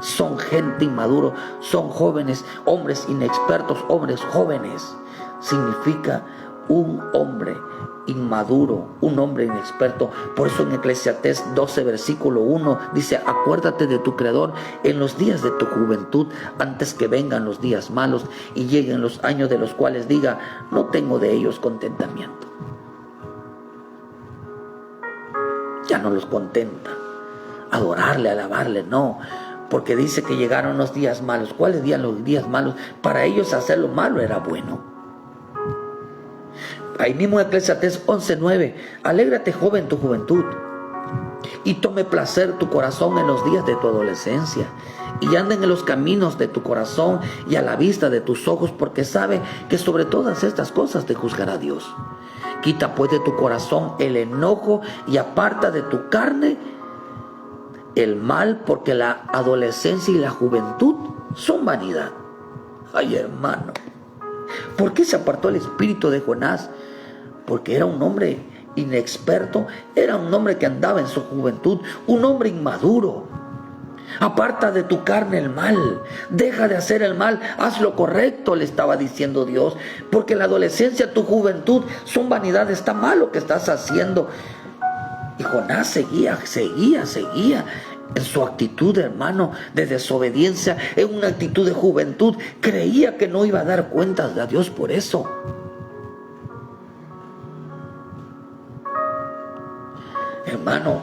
son gente inmaduro, son jóvenes, hombres inexpertos, hombres jóvenes. Significa un hombre inmaduro, un hombre inexperto. Por eso en Eclesiastés 12 versículo 1 dice, acuérdate de tu Creador en los días de tu juventud, antes que vengan los días malos y lleguen los años de los cuales diga, no tengo de ellos contentamiento. Ya no los contenta adorarle, alabarle, no, porque dice que llegaron los días malos. ¿Cuáles eran los días malos? Para ellos hacer lo malo era bueno. Ahí mismo en Eclesiastés 11:9, alégrate joven en tu juventud y tome placer tu corazón en los días de tu adolescencia, y anden en los caminos de tu corazón y a la vista de tus ojos, porque sabe que sobre todas estas cosas te juzgará Dios. Quita pues de tu corazón el enojo y aparta de tu carne el mal, porque la adolescencia y la juventud son vanidad. Ay, hermano, ¿por qué se apartó el espíritu de Jonás? Porque era un hombre inexperto, era un hombre que andaba en su juventud, un hombre inmaduro. Aparta de tu carne el mal, deja de hacer el mal, haz lo correcto, le estaba diciendo Dios, porque la adolescencia, tu juventud son vanidad, está mal lo que estás haciendo. Y Jonás seguía en su actitud, hermano, de desobediencia, en una actitud de juventud. Creía que no iba a dar cuentas a Dios por eso. Hermano,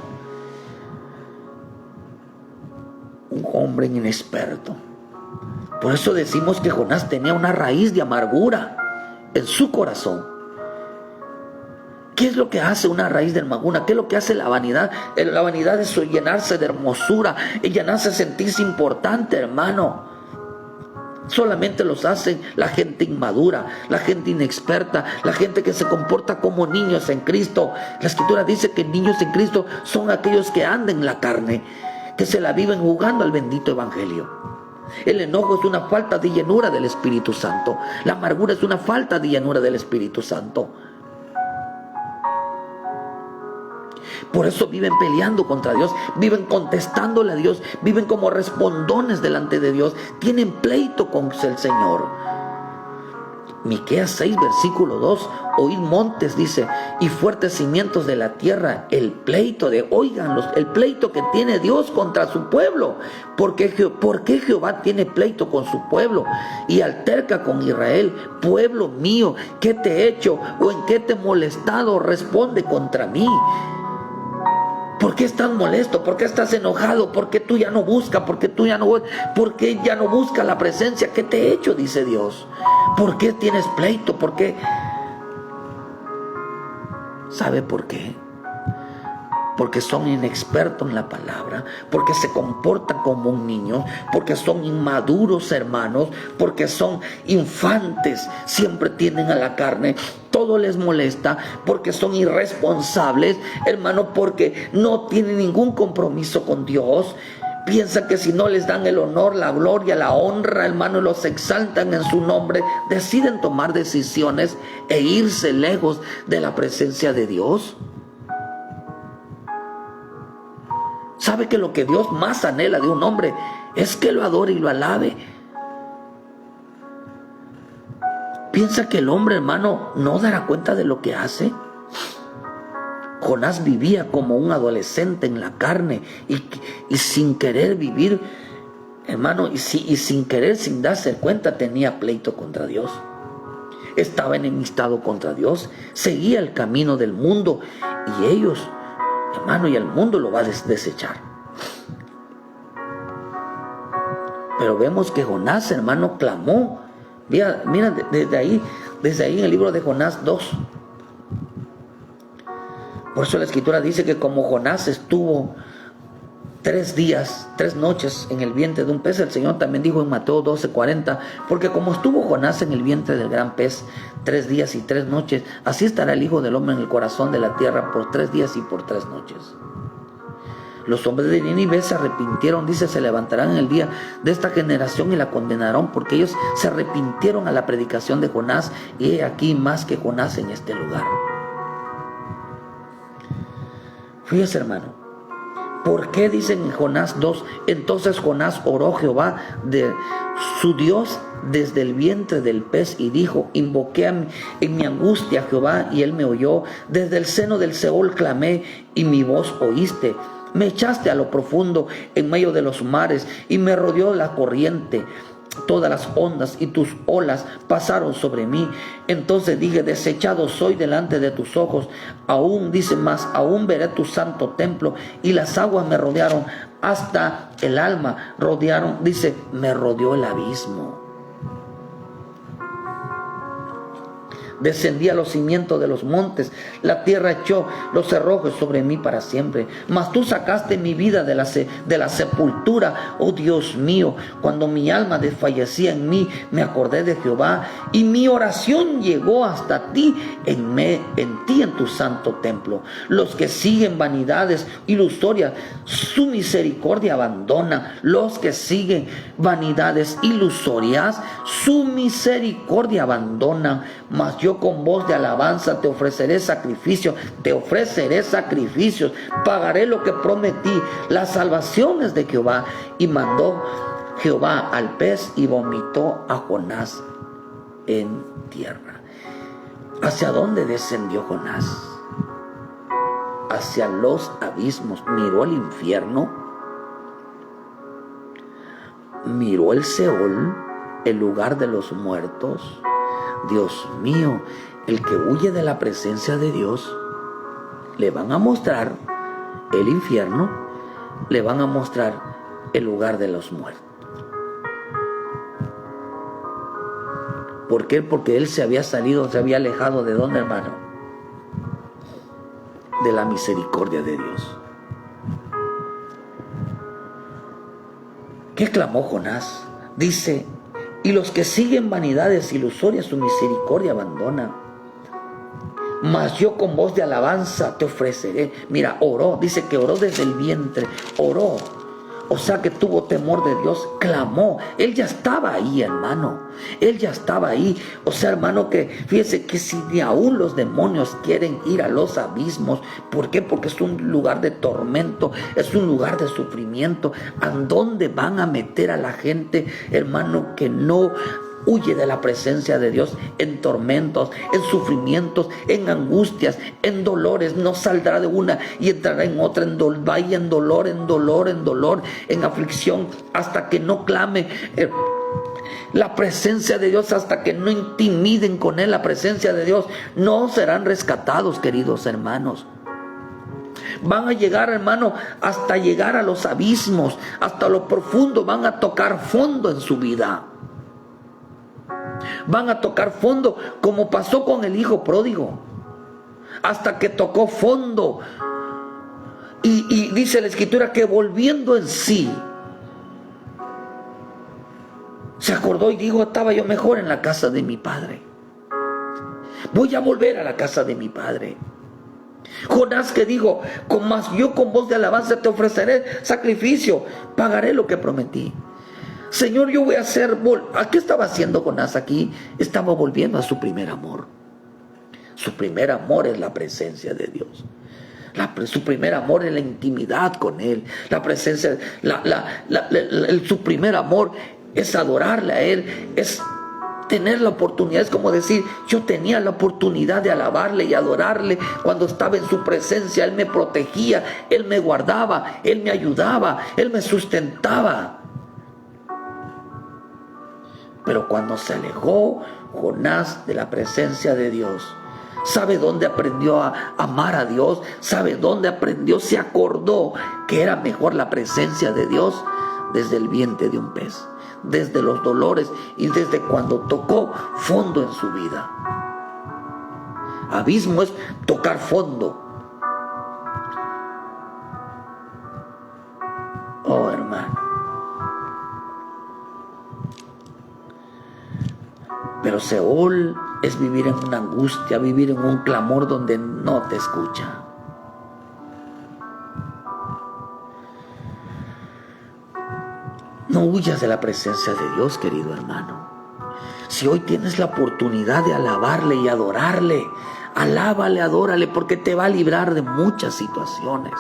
un hombre inexperto. Por eso decimos que Jonás tenía una raíz de amargura en su corazón. ¿Qué es lo que hace una raíz de amargura? ¿Qué es lo que hace la vanidad? La vanidad es llenarse de hermosura, es llenarse de sentirse importante, hermano. Solamente los hacen la gente inmadura, la gente inexperta, la gente que se comporta como niños en Cristo. La Escritura dice que niños en Cristo son aquellos que andan en la carne, que se la viven jugando al bendito evangelio. El enojo es una falta de llenura del Espíritu Santo. La amargura es una falta de llenura del Espíritu Santo. Por eso viven peleando contra Dios, viven contestándole a Dios, viven como respondones delante de Dios, tienen pleito con el Señor. Miqueas 6, versículo 2, oíd montes, dice, y fuertes cimientos de la tierra, el pleito el pleito que tiene Dios contra su pueblo. ¿Por qué Jehová tiene pleito con su pueblo y alterca con Israel? Pueblo mío, ¿qué te he hecho o en qué te he molestado? Responde contra mí. ¿Por qué estás molesto? ¿Por qué estás enojado? ¿Por qué tú ya no buscas? ¿Por qué ya no buscas la presencia? ¿Qué te he hecho? Dice Dios. ¿Por qué tienes pleito? ¿Por qué? ¿Sabe por qué? Porque son inexpertos en la palabra, porque se comportan como un niño, porque son inmaduros, hermanos, porque son infantes, siempre tienden a la carne, todo les molesta, porque son irresponsables, hermano, porque no tienen ningún compromiso con Dios. Piensan que si no les dan el honor, la gloria, la honra, hermano, los exaltan en su nombre, deciden tomar decisiones e irse lejos de la presencia de Dios. ¿Sabe que lo que Dios más anhela de un hombre es que lo adore y lo alabe? ¿Piensa que el hombre, hermano, no dará cuenta de lo que hace? Jonás vivía como un adolescente en la carne y sin querer vivir, hermano, y sin querer, sin darse cuenta, tenía pleito contra Dios. Estaba enemistado contra Dios, seguía el camino del mundo y ellos, hermano, y el mundo lo va a desechar. Pero vemos que Jonás, hermano, clamó. Mira desde ahí en el libro de Jonás 2. Por eso la Escritura dice que como Jonás estuvo 3 días, 3 noches en el vientre de un pez, el Señor también dijo en Mateo 12:40, porque como estuvo Jonás en el vientre del gran pez 3 días y 3 noches, así estará el Hijo del Hombre en el corazón de la tierra por 3 días y por 3 noches. Los hombres de Nínive se arrepintieron, dice, se levantarán en el día de esta generación y la condenarán, porque ellos se arrepintieron a la predicación de Jonás, y he aquí más que Jonás en este lugar. Fíjese, hermano, ¿por qué dicen en Jonás 2? Entonces Jonás oró a Jehová de su Dios desde el vientre del pez y dijo, invoqué en mi angustia a Jehová y él me oyó. Desde el seno del Seol clamé y mi voz oíste. Me echaste a lo profundo en medio de los mares y me rodeó la corriente. Todas las ondas y tus olas pasaron sobre mí. Entonces dije, desechado soy delante de tus ojos. Aún, dice más, aún veré tu santo templo. Y las aguas me rodearon hasta el alma. Dice, me rodeó el abismo. Descendí a los cimientos de los montes, la tierra echó los cerrojos sobre mí para siempre. Mas tú sacaste mi vida de la sepultura, oh Dios mío. Cuando mi alma desfallecía en mí, me acordé de Jehová, y mi oración llegó hasta ti en tu santo templo. Los que siguen vanidades ilusorias, su misericordia abandona. Los que siguen vanidades ilusorias, su misericordia abandona. Mas yo con voz de alabanza te ofreceré sacrificios, pagaré lo que prometí. La salvación es de Jehová. Y mandó Jehová al pez y vomitó a Jonás en tierra. ¿Hacia dónde descendió Jonás? Hacia los abismos. Miró el infierno, miró el Seol, el lugar de los muertos. Dios mío, el que huye de la presencia de Dios, le van a mostrar el infierno, le van a mostrar el lugar de los muertos. ¿Por qué? Porque él se había alejado ¿de dónde, hermano? De la misericordia de Dios. ¿Qué clamó Jonás? Dice: y los que siguen vanidades ilusorias, su misericordia abandona. Mas yo con voz de alabanza te ofreceré. Mira, oró, dice que oró desde el vientre, oró. O sea que tuvo temor de Dios, clamó. Él ya estaba ahí, hermano. Él ya estaba ahí. O sea, hermano, que fíjese que si ni aún los demonios quieren ir a los abismos, ¿por qué? Porque es un lugar de tormento, es un lugar de sufrimiento. ¿A dónde van a meter a la gente, hermano, que no huye de la presencia de Dios? En tormentos, en sufrimientos, en angustias, en dolores. No saldrá de una y entrará en otra, vaya en dolor, en aflicción, hasta que no clame la presencia de Dios, hasta que no intimiden con él la presencia de Dios. No serán rescatados, queridos hermanos. Van a llegar, hermano, hasta llegar a los abismos, hasta lo profundo. Van a tocar fondo en su vida. Van a tocar fondo, como pasó con el hijo pródigo, hasta que tocó fondo. Y dice la escritura que volviendo en sí, se acordó y dijo: estaba yo mejor en la casa de mi padre. Voy a volver a la casa de mi padre. Jonás, que dijo: yo con voz de alabanza te ofreceré sacrificio, pagaré lo que prometí. Señor, yo voy a hacer... ¿Qué estaba haciendo Jonás aquí? Estaba volviendo a su primer amor. Su primer amor es la presencia de Dios. Su primer amor es la intimidad con Él. La presencia, su primer amor es adorarle a Él, es tener la oportunidad. Es como decir: yo tenía la oportunidad de alabarle y adorarle cuando estaba en su presencia. Él me protegía, Él me guardaba, Él me ayudaba, Él me sustentaba. Pero cuando se alejó Jonás de la presencia de Dios, ¿sabe dónde aprendió a amar a Dios? ¿Sabe dónde aprendió? Se acordó que era mejor la presencia de Dios desde el vientre de un pez, desde los dolores y desde cuando tocó fondo en su vida. Abismo es tocar fondo. Oh, hermano. Pero Seol es vivir en una angustia, vivir en un clamor donde no te escucha. No huyas de la presencia de Dios, querido hermano. Si hoy tienes la oportunidad de alabarle y adorarle, alábale, adórale, porque te va a librar de muchas situaciones.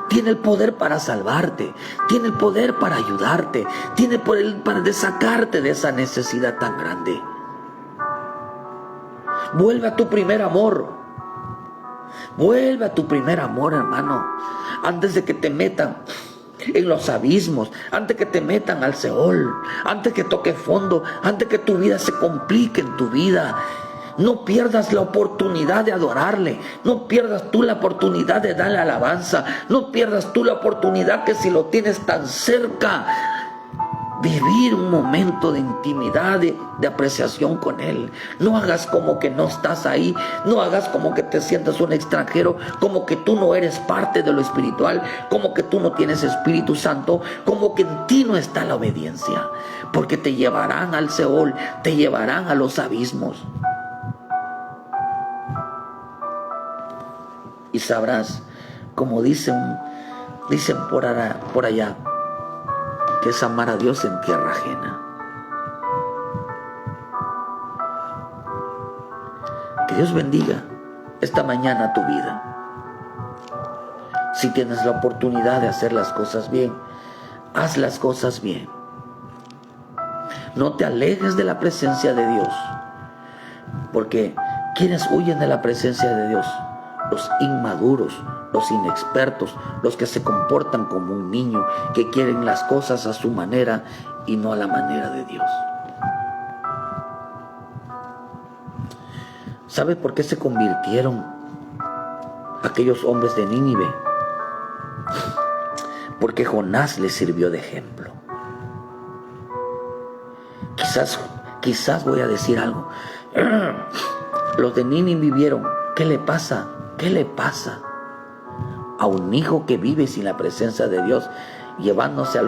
Tiene el poder para salvarte, tiene el poder para ayudarte, tiene el poder para sacarte de esa necesidad tan grande. Vuelve a tu primer amor. Vuelve a tu primer amor, hermano. Antes de que te metan en los abismos, antes que te metan al Seol, antes que toque fondo, antes que tu vida se complique en tu vida. No pierdas la oportunidad de adorarle. No pierdas tú la oportunidad de darle alabanza. No pierdas tú la oportunidad que si lo tienes tan cerca, vivir un momento de intimidad, de apreciación con Él. No hagas como que no estás ahí, no hagas como que te sientas un extranjero, como que tú no eres parte de lo espiritual, como que tú no tienes Espíritu Santo, como que en ti no está la obediencia, porque te llevarán al Seol, te llevarán a los abismos. Y sabrás, como dicen por allá, que es amar a Dios en tierra ajena. Que Dios bendiga esta mañana tu vida. Si tienes la oportunidad de hacer las cosas bien, haz las cosas bien. No te alejes de la presencia de Dios, porque quienes huyen de la presencia de Dios, los inmaduros, los inexpertos, los que se comportan como un niño, que quieren las cosas a su manera y no a la manera de Dios. ¿Sabe por qué se convirtieron aquellos hombres de Nínive? Porque Jonás les sirvió de ejemplo. Quizás voy a decir algo. Los de Nínive vieron, ¿qué le pasa? ¿Qué le pasa a un hijo que vive sin la presencia de Dios, llevándose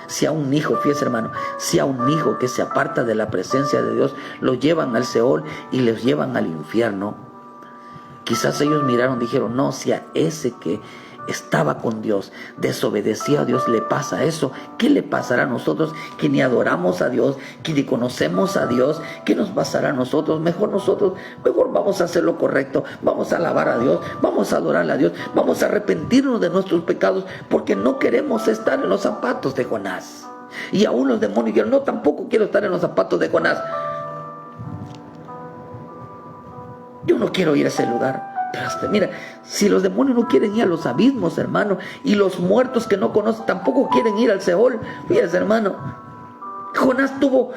si a un hijo, fíjese hermano, si a un hijo que se aparta de la presencia de Dios, lo llevan al Seol y les llevan al infierno? Quizás ellos miraron, dijeron, no, si a ese que estaba con Dios, desobedecía a Dios, le pasa eso, ¿qué le pasará a nosotros que ni adoramos a Dios, que ni conocemos a Dios? ¿Qué nos pasará a nosotros? Mejor vamos a hacer lo correcto, vamos a alabar a Dios, vamos a adorar a Dios, vamos a arrepentirnos de nuestros pecados, porque no queremos estar en los zapatos de Jonás. Y aún los demonios dijeron, no, tampoco quiero estar en los zapatos de Jonás. Yo no quiero ir a ese lugar. Pero mira, si los demonios no quieren ir a los abismos, hermano, y los muertos que no conocen tampoco quieren ir al Seol, fíjate, hermano, Jonás tuvo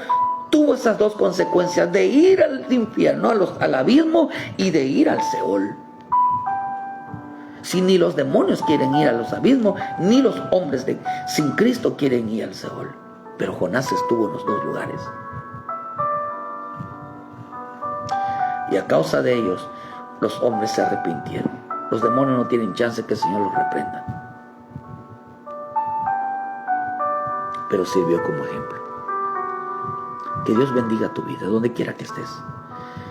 esas dos consecuencias, de ir al infierno, al abismo, y de ir al Seol. Si ni los demonios quieren ir a los abismos, ni los hombres sin Cristo quieren ir al Seol, pero Jonás estuvo en los dos lugares. Y a causa de ellos, los hombres se arrepintieron. Los demonios no tienen chance que el Señor los reprenda. Pero sirvió como ejemplo. Que Dios bendiga tu vida, donde quiera que estés.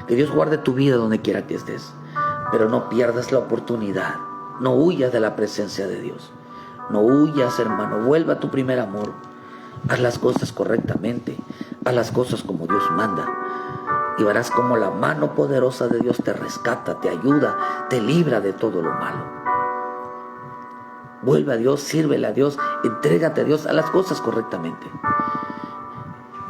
Que Dios guarde tu vida donde quiera que estés. Pero no pierdas la oportunidad. No huyas de la presencia de Dios. No huyas, hermano. Vuelva a tu primer amor. Haz las cosas correctamente. Haz las cosas como Dios manda. Y verás cómo la mano poderosa de Dios te rescata, te ayuda, te libra de todo lo malo. Vuelve a Dios, sírvele a Dios, entrégate a Dios, haz las cosas correctamente.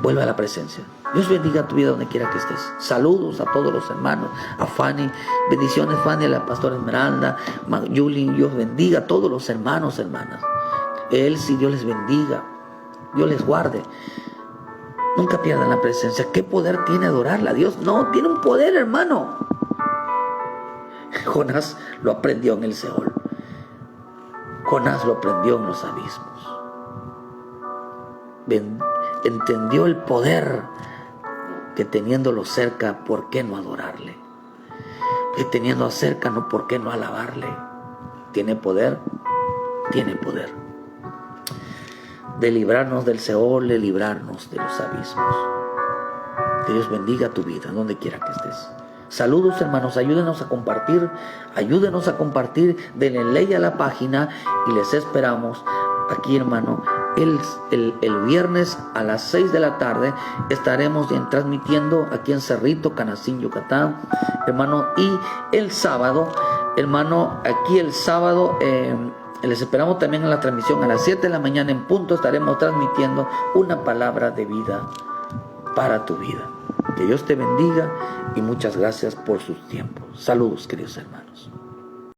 Vuelve a la presencia. Dios bendiga tu vida donde quiera que estés. Saludos a todos los hermanos, a Fanny, bendiciones Fanny, a la pastora Esmeralda, Julie, Dios bendiga a todos los hermanos, hermanas. Elsie, Dios les bendiga, Dios les guarde. Nunca pierdan la presencia. ¿Qué poder tiene adorarle a Dios? No, tiene un poder, hermano. Jonás lo aprendió en el Seol. Jonás lo aprendió en los abismos. Entendió el poder que teniéndolo cerca, ¿por qué no adorarle? Que teniendo cerca, no, ¿por qué no alabarle? ¿Tiene poder? Tiene poder. De librarnos del Seol, de librarnos de los abismos. Que Dios bendiga tu vida, donde quiera que estés. Saludos, hermanos, ayúdenos a compartir, denle like a la página y les esperamos aquí, hermano. El viernes a las 6 de la tarde estaremos transmitiendo aquí en Cerrito, Canacín, Yucatán, hermano, y el sábado, hermano, aquí el sábado, les esperamos también en la transmisión a las 7 de la mañana en punto. Estaremos transmitiendo una palabra de vida para tu vida. Que Dios te bendiga y muchas gracias por sus tiempos. Saludos, queridos hermanos.